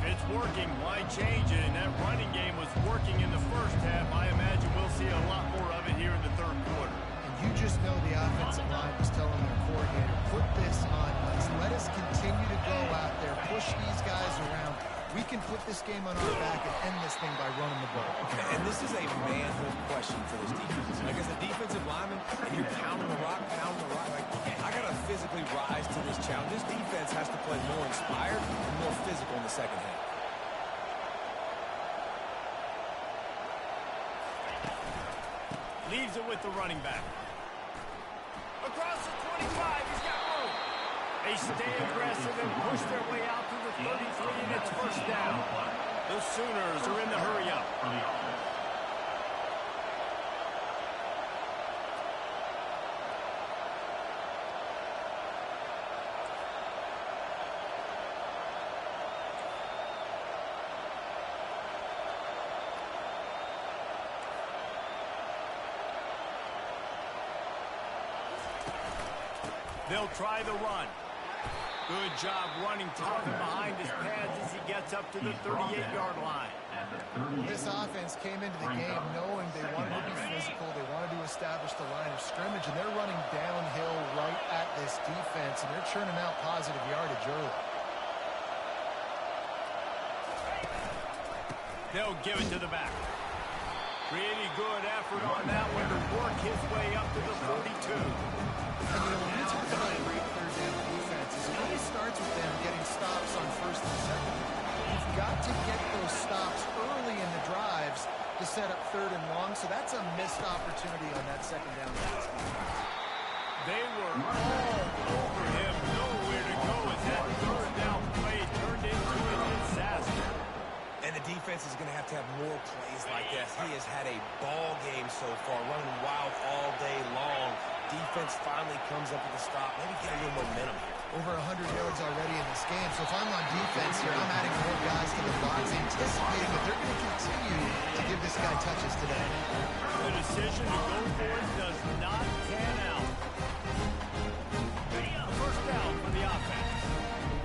Speaker 1: If it's working, why change it? And that running game was working in the first half. I imagine we'll see a lot more of it here in the third quarter.
Speaker 3: And you just know the offensive line was telling their coordinator, put this on us. Let us continue to go out there, push these guys around. We can put this game on our back and end this thing by running the ball.
Speaker 2: And this is a manhood question for this defense. Like, as a defensive lineman, and you're pounding the rock, like, I got to physically rise to this challenge. This defense has to play more inspired and more physical in the second half.
Speaker 1: Leaves it with the running back. Across the 25, he's got room. They stay aggressive and push their way out to the 33, and it's first down. The Sooners are in the hurry-up. They'll try the run. Good job running tough and behind his pads as he gets up to the 38-yard line.
Speaker 3: This offense came into the game knowing they wanted to be physical, they wanted to establish the line of scrimmage, and they're running downhill right at this defense, and they're churning out positive yardage early.
Speaker 1: They'll give it to the back. Pretty good effort on that one to work his way up to the 42.
Speaker 3: And, when you talk about a great third down defenses, it really starts with them getting stops on first and second. You've got to get those stops early in the drives to set up third and long, so that's a missed opportunity on that second down pass.
Speaker 1: They were all over him, nowhere to go as that third down play turned into a disaster.
Speaker 2: And the defense is going to have more plays like this. He has had a ball game so far, running wild all day long. Defense finally comes up with a stop, maybe get a little momentum here.
Speaker 3: Over 100 yards already in this game, so if I'm on defense here, I'm adding more guys to the box, anticipating that they're going to continue to give this guy touches today.
Speaker 1: The decision to go for it does not pan out. A first down for the offense.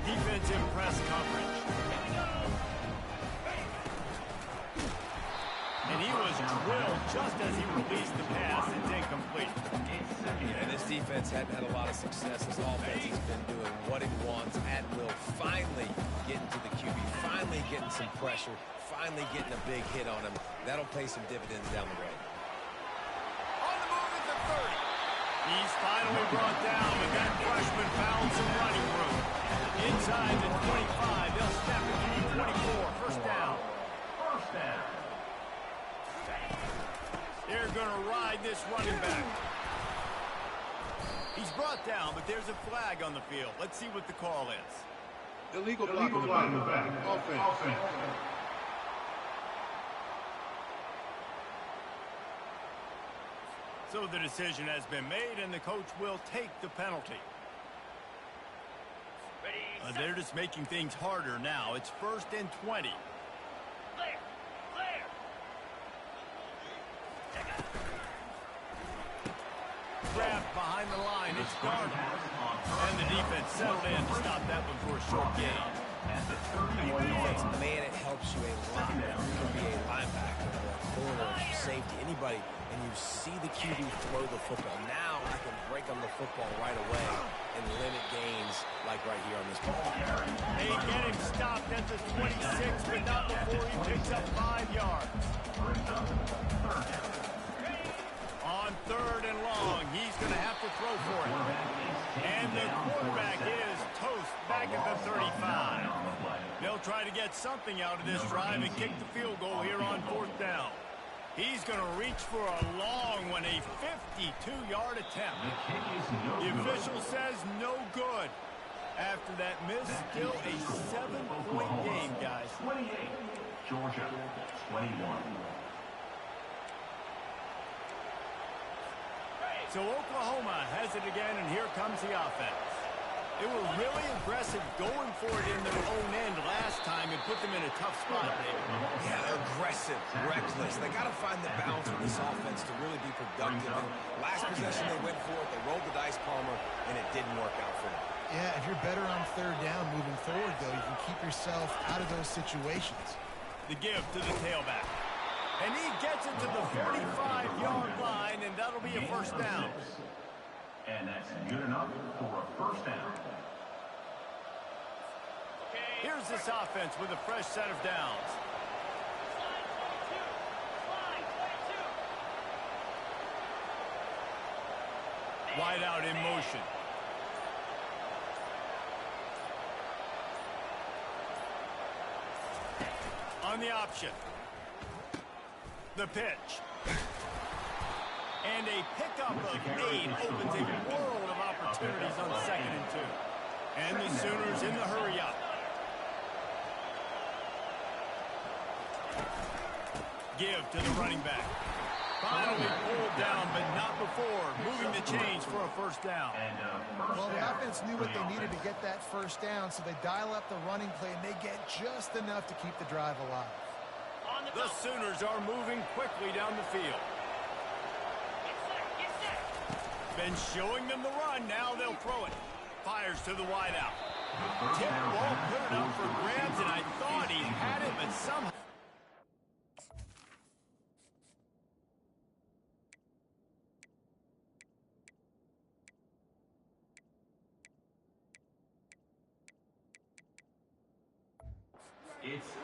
Speaker 1: Defensive press coverage. And he was drilled just as he released the pass. It's incomplete.
Speaker 2: And this defense hadn't had a lot of success. This offense has been doing what it wants at will. Finally getting to the QB. Finally getting some pressure. Finally getting a big hit on him. That'll pay some dividends down the road.
Speaker 1: On the move at the 30. He's finally brought down, and that freshman found some running room. Inside the 25. They'll snap it to the 24. First down.
Speaker 4: First down.
Speaker 1: They're going to ride this running back. He's brought down, but there's a flag on the field. Let's see what the call is.
Speaker 6: Illegal block on the back. Offense.
Speaker 1: So the decision has been made, and the coach will take the penalty. They're just making things harder now. It's 1st and 20. Grabbed behind the line. It's Gardner. And the defense settled in to stop that one for a short gain.
Speaker 2: Defense, man, it helps you a lot. You can be a linebacker, or a corner, or safety, anybody, and you see the QB throw the football. Now I can break on the football right away and limit gains like right here on this ball.
Speaker 1: They get him stopped at the 26, but not before he picks up 5 yards. On 3rd and long, he's going to have to throw for it. And the quarterback is toast back at the 35. They'll try to get something out of this drive and kick the field goal here on 4th down. He's going to reach for a long one, a 52-yard attempt. The official says no good. After that miss, still a 7-point game, guys.
Speaker 4: 28, Georgia, 21.
Speaker 1: So Oklahoma has it again, and here comes the offense. They were really aggressive going for it in their own end last time and put them in a tough spot, David.
Speaker 2: Yeah, they're aggressive, reckless. They got to find the balance with this offense to really be productive. Last possession they went for it, they rolled the dice, Palmer, and it didn't work out for them.
Speaker 3: Yeah, if you're better on third down moving forward, though, you can keep yourself out of those situations.
Speaker 1: The give to the tailback. And he gets it to the 45-yard line, and that'll be a first down.
Speaker 4: And that's good enough for a first down.
Speaker 1: Here's this offense with a fresh set of downs. Wide out in motion. On the option. The pitch. And a pickup of 8 opens a world of opportunities on 2nd and 2. And the Sooners in the hurry up. Give to the running back. Finally pulled down, but not before. Moving the chains for a first down.
Speaker 3: Well, the offense knew what they needed to get that first down, so they dial up the running play, and they get just enough to keep the drive alive.
Speaker 1: The Sooners are moving quickly down the field. Been showing them the run. Now they'll throw it. Fires to the wideout. Tip ball, put it up for grabs, and I thought he had it, but somehow.
Speaker 4: It's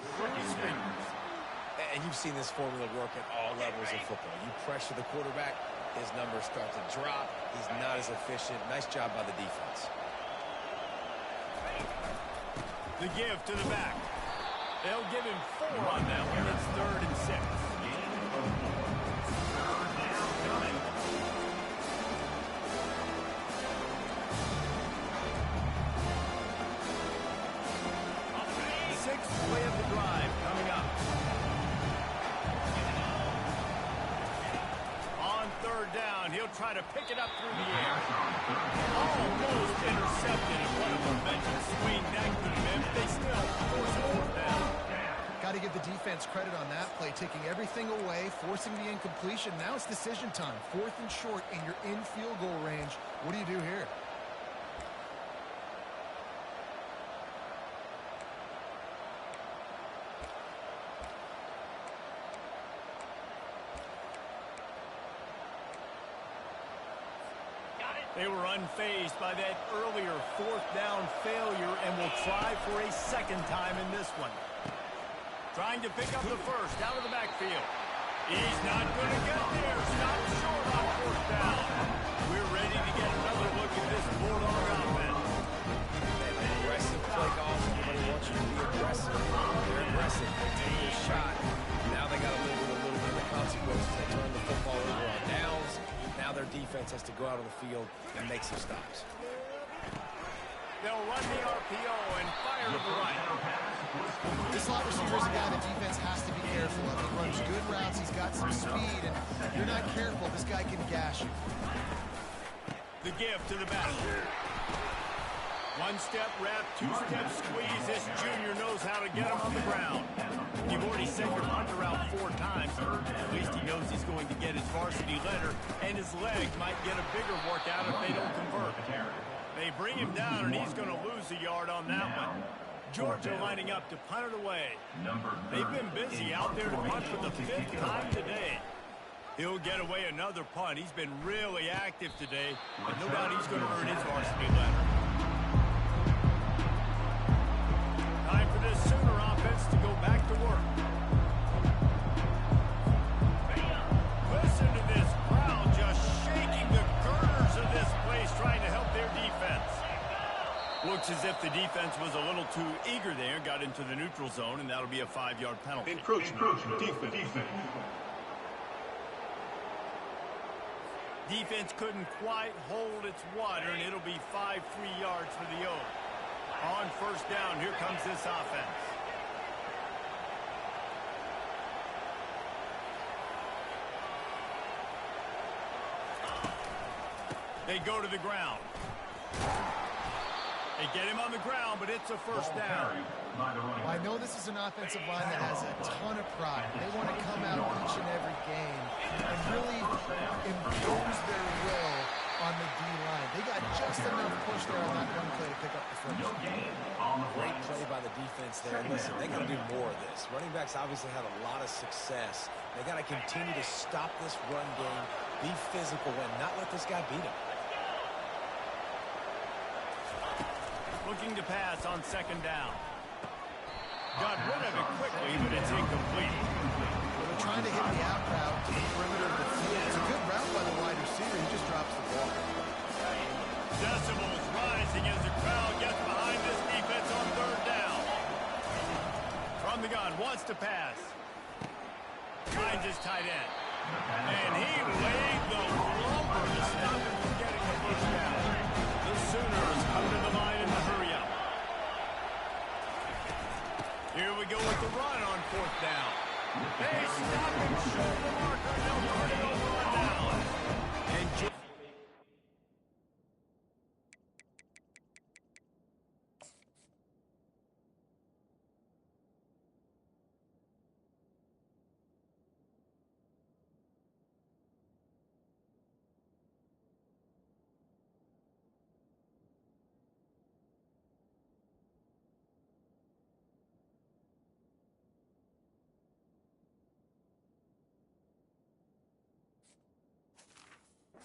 Speaker 2: And you've seen this formula work at all levels of football. You pressure the quarterback, his numbers start to drop. He's not as efficient. Nice job by the defense.
Speaker 1: The give to the back. They'll give him 4 on that one. It's 3rd and 6. Sixth play of the drive coming up. On 3rd down, he'll try to pick it up through the air. Almost intercepted in front of a mentioned swing. That could have been, but they still force a 4th down.
Speaker 3: Got to give the defense credit on that play, taking everything away, forcing the incompletion. Now it's decision time. 4th and short, and you're in field goal range. What do you do here?
Speaker 1: They were unfazed by that earlier 4th down failure and will try for a 2nd time in this one. Trying to pick up the first out of the backfield. He's not going to get there. Stop short on 4th down. We're ready to get another look at this Bulldog offense.
Speaker 2: Aggressive play calls. Everybody wants you to be aggressive. They're aggressive. They take their shot. Now they got to live with a little bit of the consequences. They turn the football over on downs. Now their defense has to go out on the field and make some stops.
Speaker 1: They'll run the RPO and fire to the right.
Speaker 3: This slot receiver is a guy the defense has to be careful of. He runs good routes. He's got some speed, and if you're not careful, this guy can gash you.
Speaker 1: The give to the back. 1-step wrap, 2-step squeeze. This junior knows how to get him on the ground. You've already sent your punter out 4 times. At least he knows he's going to get his varsity letter, and his legs might get a bigger workout if they don't convert. They bring him down, and he's going to lose a yard on that one. Georgia lining up to punt it away. They've been busy out there to punt for the 5th time today. He'll get away another punt. He's been really active today, but no doubt he's going to earn his varsity letter. Time for this Sooner offense to go back to work. Listen to this crowd just shaking the girders of this place, trying to help their defense. Looks as if the defense was a little too eager there, got into the neutral zone, and that'll be a 5-yard penalty.
Speaker 6: Encroachment. Defense.
Speaker 1: Defense couldn't quite hold its water, and it'll be 5 free yards for the Oaks. On first down, here comes this offense. They go to the ground. They get him on the ground, but it's a first down.
Speaker 3: I know this is an offensive line that has a ton of pride. They want to come out each and every game and really impose their will on the D-line. They got just enough push there on that one play to pick up the first.
Speaker 2: Great play by the defense there. Listen, they got to do more of this. Running backs obviously had a lot of success. They got to continue to stop this run game, be physical, and not let this guy beat them.
Speaker 1: Looking to pass on second down. Got rid of it quickly, but it's incomplete.
Speaker 3: They're trying to hit the out route to the perimeter of the field. It's a good route by the wide receiver. He just drops the ball.
Speaker 1: Decibels rising as the crowd gets behind this defense on third down. From the gun, wants to pass. Finds his tight end. And he laid the lumber to stop him from getting the first down. The Sooners come to the line in the hurry-up. Here we go with the run on fourth down. They stop him short of the marker. They'll turn it over on down. And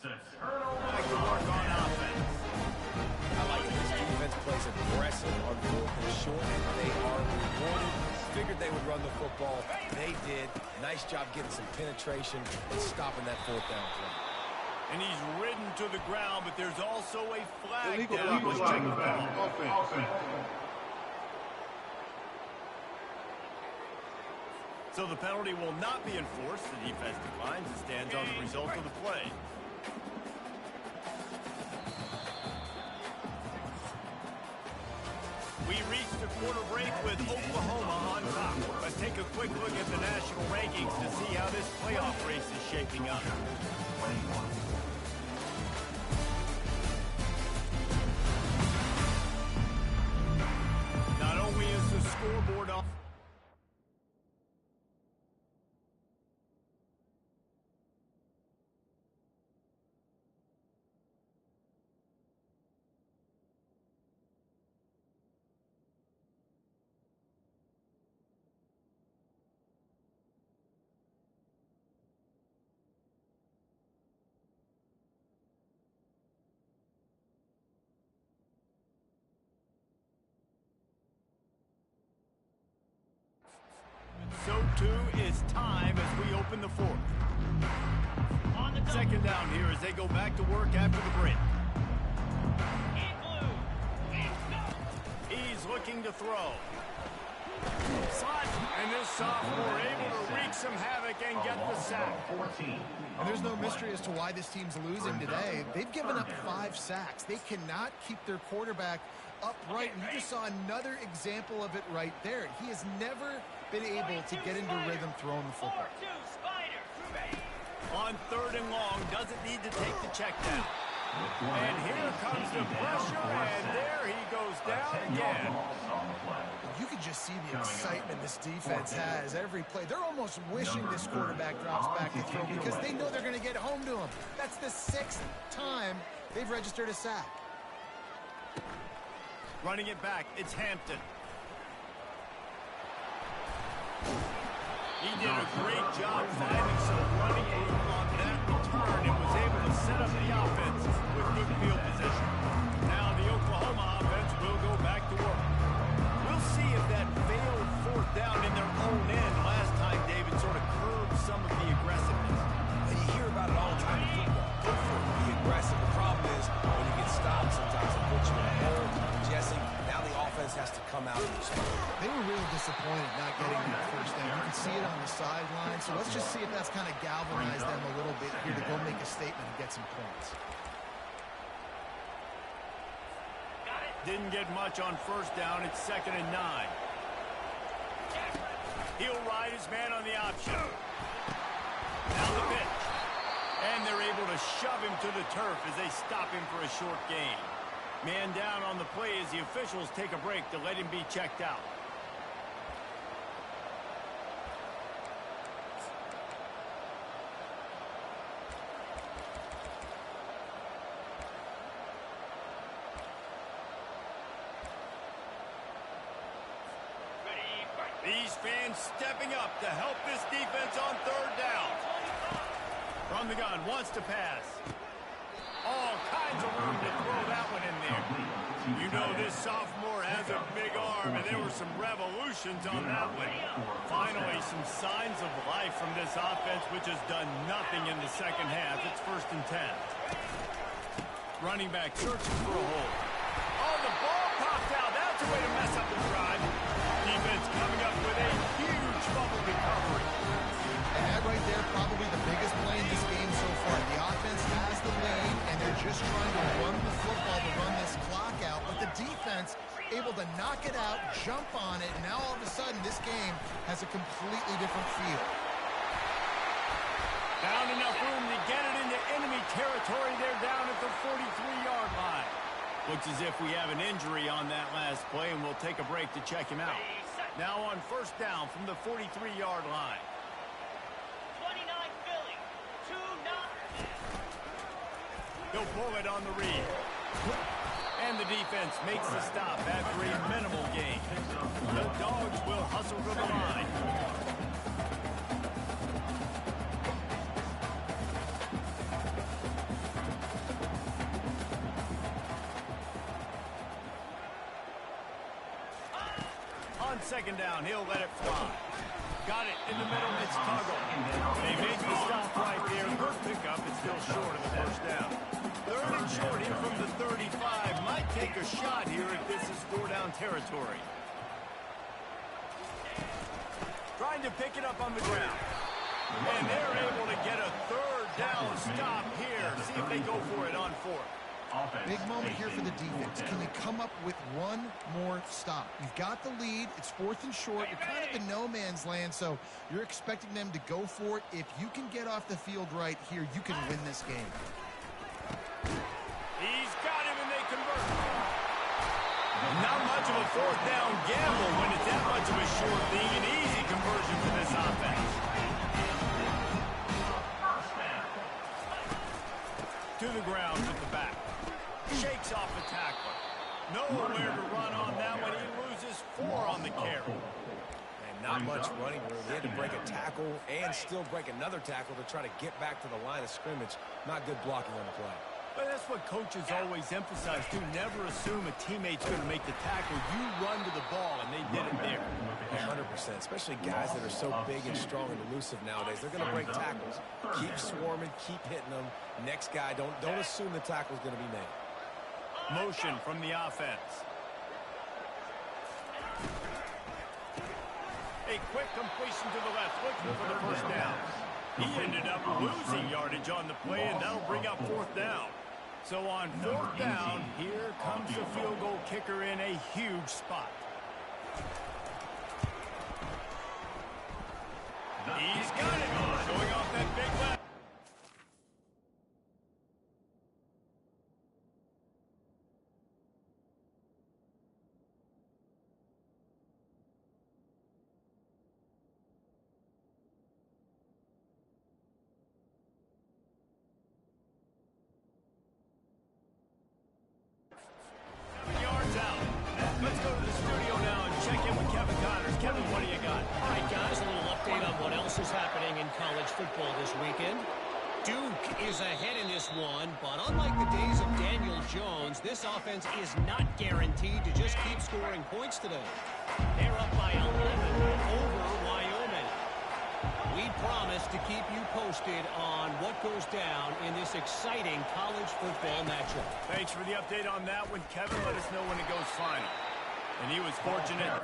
Speaker 1: back to work on offense.
Speaker 2: I like it. This defense plays aggressive on fourth and short, and they are rewarded. Figured they would run the football. They did. Nice job getting some penetration and stopping that fourth down play.
Speaker 1: And he's ridden to the ground, but there's also a flag
Speaker 6: Illegal
Speaker 1: down. Let's check the call.
Speaker 6: offense.
Speaker 1: So the penalty will not be enforced. The defense declines and stands on the result of the play. We reached the quarter break with Oklahoma on top. Let's take a quick look at the national rankings to see how this playoff race is shaping up. Not only is the scoreboard off. So too is time as we open the fourth. Second down here as they go back to work after the break. He's looking to throw. Slot, and this sophomore able to wreak some havoc and get the sack.
Speaker 3: And there's no mystery as to why this team's losing today. They've given up 5 sacks. They cannot keep their quarterback upright, and you just saw another example of it right there. He has never been able to get into rhythm throwing the football.
Speaker 1: On third and long, doesn't need to take the check down. And here comes the pressure, and there he goes down again.
Speaker 3: You can just see the excitement this defense has every play. They're almost wishing this quarterback drops back to throw because they know they're going to get home to him. That's the 6th time they've registered a sack.
Speaker 1: Running it back, it's Hampton. He did a great job finding some running room on that return and was able to set up the offense with good field position. Now the Oklahoma offense will go back to work. We'll see if that failed fourth down in their own end last time, David, sort of curbed some of the aggressiveness.
Speaker 2: And you hear about it all the time in football. Go for it. Be aggressive. The problem is when you get stopped, sometimes it puts you in a hole. Jesse, now the offense has to come out and respond.
Speaker 3: They were really disappointed not getting that first down. You can see it on the sideline, so let's just see if that's kind of galvanized them a little bit here to go make a statement and get some points.
Speaker 1: Didn't get much on first down. It's 2nd and 9. He'll ride his man on the option. Now the pitch. And they're able to shove him to the turf as they stop him for a short gain. Man down on the play as the officials take a break to let him be checked out. These fans stepping up to help this defense on 3rd down. From the gun, wants to pass. All kinds of room to throw that one in there. You know this sophomore has a big arm, and there were some revolutions on that one. Finally, some signs of life from this offense, which has done nothing in the second half. It's 1st and 10. Running back searching for a hole. Oh, the ball popped out. That's a way to mess up the drive. Defense coming up with a huge fumble recovery.
Speaker 3: And that right there, probably the biggest play in this game so far. The offense has the lead, and they're just trying to run the football to run this clock out. But the defense able to knock it out, jump on it, and now all of a sudden this game has a completely different feel.
Speaker 1: Found enough room to get it into enemy territory. They're down at the 43-yard line. Looks as if we have an injury on that last play, and we'll take a break to check him out. Now on 1st down from the 43-yard line.
Speaker 7: 29 Philly, 2-9.
Speaker 1: He'll pull it on the read. And the defense makes the stop after a minimal gain. The Dogs will hustle to the line. On 2nd down, he'll let it fly. Got it in the middle, it's Tuggle. They make the stop right there. Good pickup, it's still short of the 1st down. 3rd and short in from the 35. Might take a shot here if this is 4-down territory. Trying to pick it up on the ground. And they're able to get a 3rd down stop here. See if they go for it on 4th.
Speaker 3: Big moment here for the defense. Can you come up with one more stop? You've got the lead. It's 4th and short. You're kind of in no man's land, so you're expecting them to go for it. If you can get off the field right here, you can win this game.
Speaker 1: He's got him, and they convert. Not much of a 4th down gamble when it's that much of a short thing. An easy conversion for this offense. To the ground with the back. Shakes off the tackler. Nowhere to run on that one. He loses 4 on the carry.
Speaker 2: And not much running room. He had to break a tackle and still break another tackle to try to get back to the line of scrimmage. Not good blocking on the play.
Speaker 1: But that's what coaches always emphasize, too. Never assume a teammate's going to make the tackle. You run to the ball, and they did it there.
Speaker 2: 100%, especially guys that are so big and strong and elusive nowadays. They're going to break tackles. Keep swarming, keep hitting them. Next guy, don't assume the tackle's going to be made.
Speaker 1: Motion from the offense. A quick completion to the left, looking for the 1st down. He ended up losing yardage on the play, and that'll bring up 4th down. So on 4th down, here comes the field goal kicker in a huge spot. He's got it, showing off that big left. Let's go to the studio now and check in with Kevin Connors. Kevin, what do you got?
Speaker 5: All right, guys, a little update on what else is happening in college football this weekend. Duke is ahead in this one, but unlike the days of Daniel Jones, this offense is not guaranteed to just keep scoring points today. They're up by 11 over Wyoming. We promise to keep you posted on what goes down in this exciting college football matchup.
Speaker 1: Thanks for the update on that one, Kevin. Let us know when it goes final. And he was fortunate.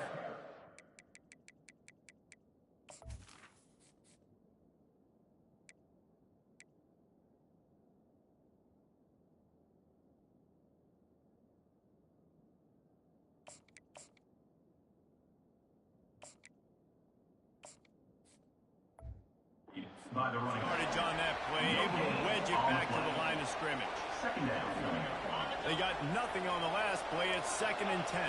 Speaker 4: by the running back.
Speaker 1: Yardage on that play, able to wedge it back to the line of scrimmage.
Speaker 4: Second down coming up.
Speaker 1: They got nothing on the last play. It's 2nd and 10.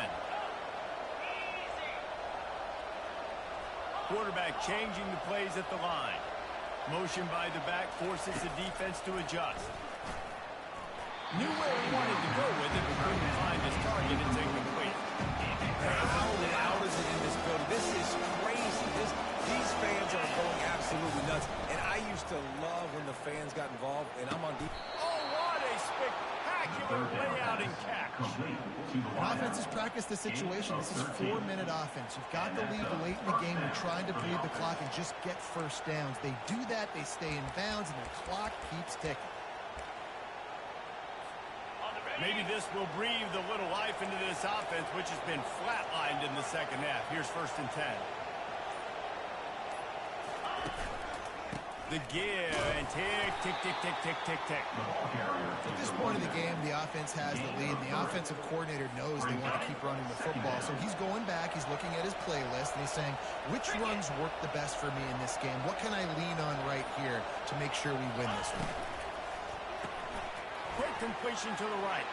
Speaker 1: Quarterback changing the plays at the line. Motion by the back forces the defense to adjust. Knew where he wanted to go with it, but couldn't find his target. It's incomplete.
Speaker 2: How loud is it in this building? This is crazy. These fans are going absolutely nuts. And I used to love when the fans got involved, and I'm on defense.
Speaker 1: Oh, what a spectacular layout and catch.
Speaker 3: An offense has practiced the situation. This is 4-minute offense. You've got the lead late in the game. You're trying to bleed the clock and just get first downs. They do that, they stay in bounds, and the clock keeps ticking.
Speaker 1: Maybe this will breathe a little life into this offense, which has been flatlined in the second half. Here's 1st and 10. The give, and tick, tick, tick, tick, tick, tick, tick.
Speaker 3: At this point of the game, the offense has the lead, and the offensive coordinator knows they want to keep running the football. So he's going back, he's looking at his playlist, and he's saying, which runs work the best for me in this game? What can I lean on right here to make sure we win this one?
Speaker 1: Quick completion to the right.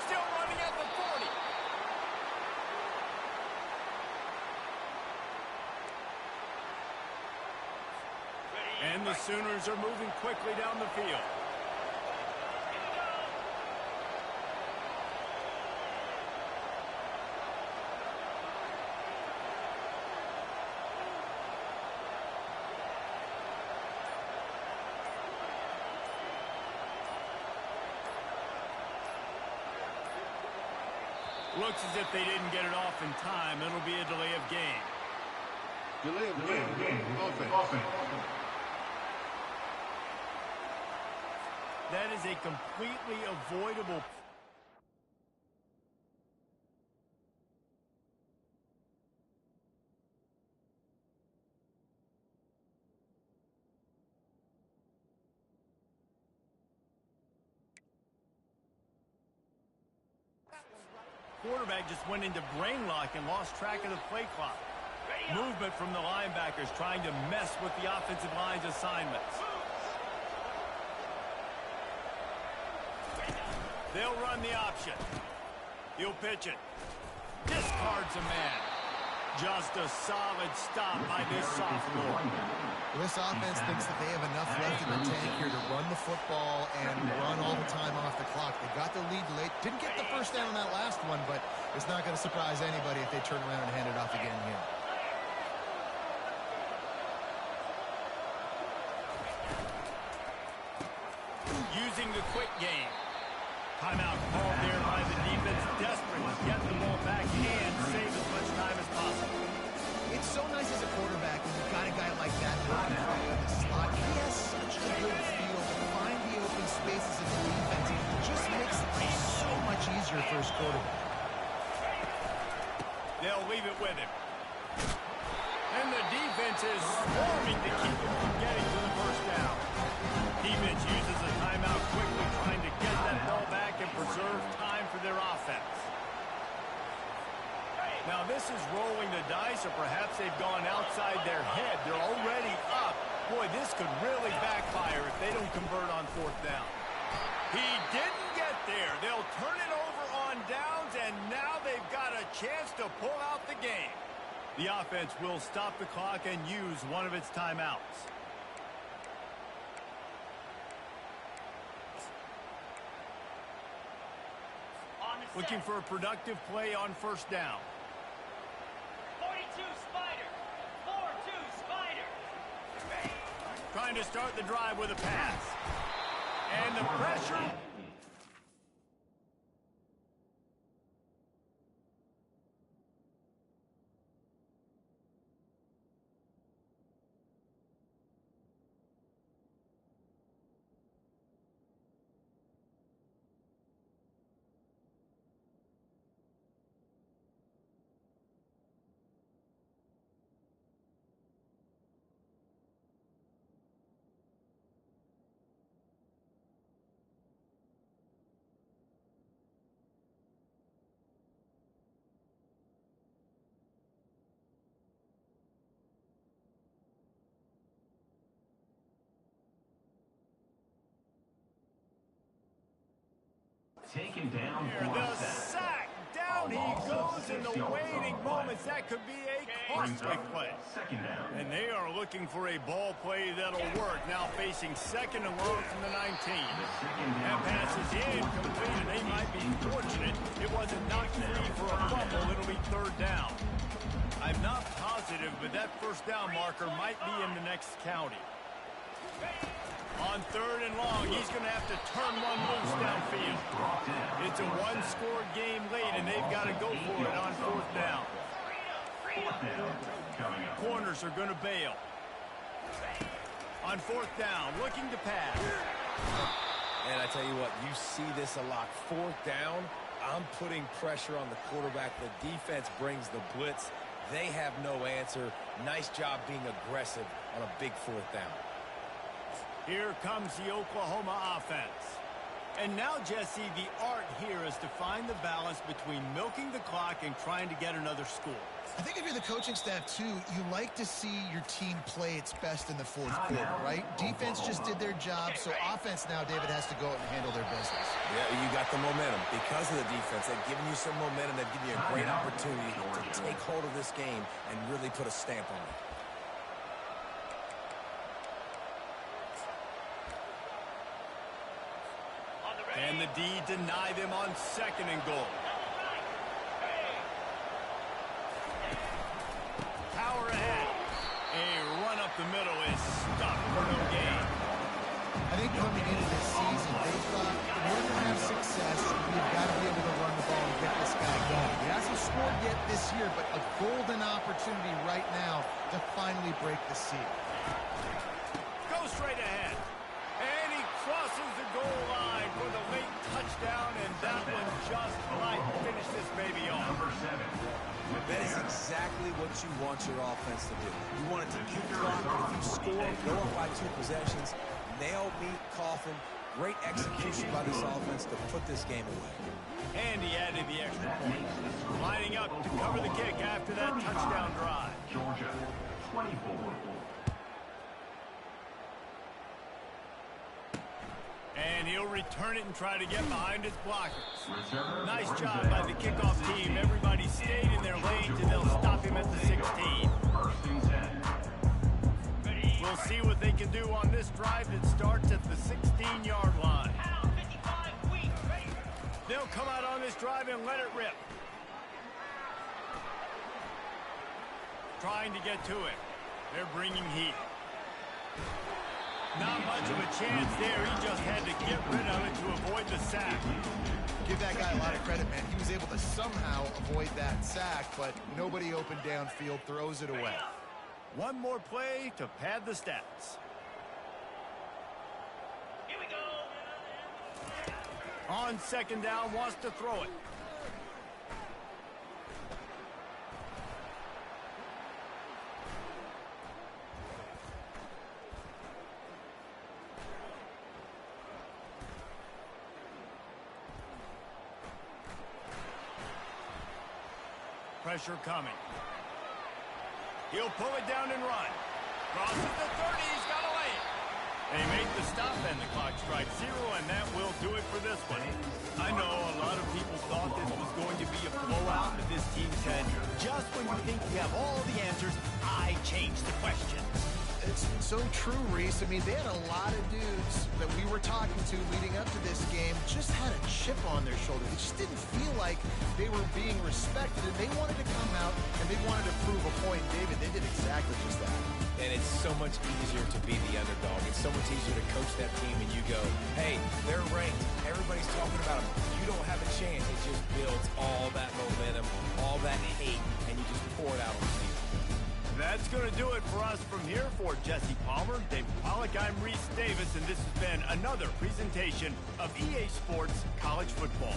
Speaker 1: Still running at the 40. And the Sooners are moving quickly down the field. Looks as if they didn't get it off in time. It'll be a delay of game.
Speaker 6: Delay of game. Offense.
Speaker 1: That is a completely avoidable. Quarterback just went into brain lock and lost track of the play clock. Movement from the linebackers trying to mess with the offensive line's assignments. They'll run the option. He'll pitch it. Discards a man. Just a solid stop by this sophomore.
Speaker 3: Well, this offense thinks that they have enough left in the tank here to run the football and run all the time off the clock. They got the lead late. Didn't get the first down on that last one, but it's not going to surprise anybody if they turn around and hand it off again here.
Speaker 1: Using the quick game. Timeout called there by the defense, desperate to get the ball back and save as much time as possible.
Speaker 3: It's so nice as a quarterback when you've got a guy like that looking for you in the slot. He has such a good feel to find the open spaces in the defense. It just makes life so much easier for his quarterback.
Speaker 1: They'll leave it with him. And the defense is swarming to keep him from getting to the first down. Defense uses a timeout quickly, trying to get that ball back and preserve time for their offense. Now this is rolling the dice, or perhaps they've gone outside their head. They're already up. Boy, this could really backfire if they don't convert on 4th down. He didn't get there. They'll turn it over on downs, and now they've got a chance to pull out the game. The offense will stop the clock and use one of its timeouts. Looking for a productive play on 1st down.
Speaker 7: 42 Spider. 4-2 Spider.
Speaker 1: Trying to start the drive with a pass. And the pressure.
Speaker 4: Taken down
Speaker 1: Here,
Speaker 4: for
Speaker 1: the
Speaker 4: a sack.
Speaker 1: sack. Down he goes in the waiting moments. That could be a costly play.
Speaker 4: Second down.
Speaker 1: And they are looking for a ball play that'll work. Now facing second and long from the 19. That pass is incomplete, and they might be fortunate it wasn't knocked free for a fumble. It'll be third down. I'm not positive, but that first down marker might be in the next county. On third and long, he's going to have to turn one loose downfield. It's a one-score game late, and they've got to go for it on fourth down. Corners are going to bail. On fourth down, looking to pass.
Speaker 2: And I tell you what, you see this a lot. Fourth down, I'm putting pressure on the quarterback. The defense brings the blitz. They have no answer. Nice job being aggressive on a big fourth down.
Speaker 1: Here comes the Oklahoma offense. And now, Jesse, the art here is to find the balance between milking the clock and trying to get another score.
Speaker 3: I think if you're the coaching staff, too, you like to see your team play its best in the fourth quarter, right? Defense just did their job, so offense now, David, has to go out and handle their business.
Speaker 2: Yeah, you got the momentum. Because of the defense, they've given you some momentum. They've given you a great opportunity to take hold of this game and really put a stamp on it.
Speaker 1: And the D deny them on second and goal. Power ahead. A run up the middle is stopped for no gain.
Speaker 3: I think coming into this season, they thought in order to have success, we've got to be able to run the ball and get this guy going. He hasn't scored yet this year, but a golden opportunity right now to finally break the seal.
Speaker 1: Go straight ahead. And he crosses the goal line for the late touchdown, and that one just might finish this baby off.
Speaker 4: Number 7.
Speaker 2: That is exactly what you want your offense to do. You want it to keep clock, but if you score, go up by 2 possessions, nail, beat, coffin. Great execution by this offense to put this game away.
Speaker 1: And he added the extra point. Lining up to cover the kick after that touchdown drive.
Speaker 4: Georgia, 24.
Speaker 1: And he'll return it and try to get behind his blockers. Nice job by the kickoff team. Everybody stayed in their lanes, and they'll stop him at the 16.
Speaker 4: First and 10.
Speaker 1: We'll see what they can do on this drive that starts at the 16-yard line. They'll come out on this drive and let it rip. Trying to get to it. They're bringing heat. Not much of a chance there. He just had to get rid of it to avoid the sack.
Speaker 3: Give that guy a lot of credit, man. He was able to somehow avoid that sack, but nobody open downfield, throws it away.
Speaker 1: One more play to pad the stats.
Speaker 7: Here we go.
Speaker 1: On second down, wants to throw it. Pressure coming. He'll pull it down and run. Crosses the 30. He's got to lay it. They make the stop, and the clock strikes 0, and that will do it for this one. I know a lot of people thought this was going to be a blowout, but this team said, just when you think you have all the answers, I change the question.
Speaker 3: It's so true, Reese. I mean, they had a lot of dudes that we were talking to leading up to this game just had a chip on their shoulder. They just didn't feel like they were being respected, and they wanted to come out, and they wanted to prove a point. David, they did exactly just that.
Speaker 2: And it's so much easier to be the underdog. It's so much easier to coach that team and you go, hey, they're ranked. Everybody's talking about them. You don't have a chance. It just builds all that momentum, all that hate, and you just pour it out on the team.
Speaker 1: That's going to do it for us from here. For Jesse Palmer, David Pollack, I'm Reese Davis, and this has been another presentation of EA Sports College Football.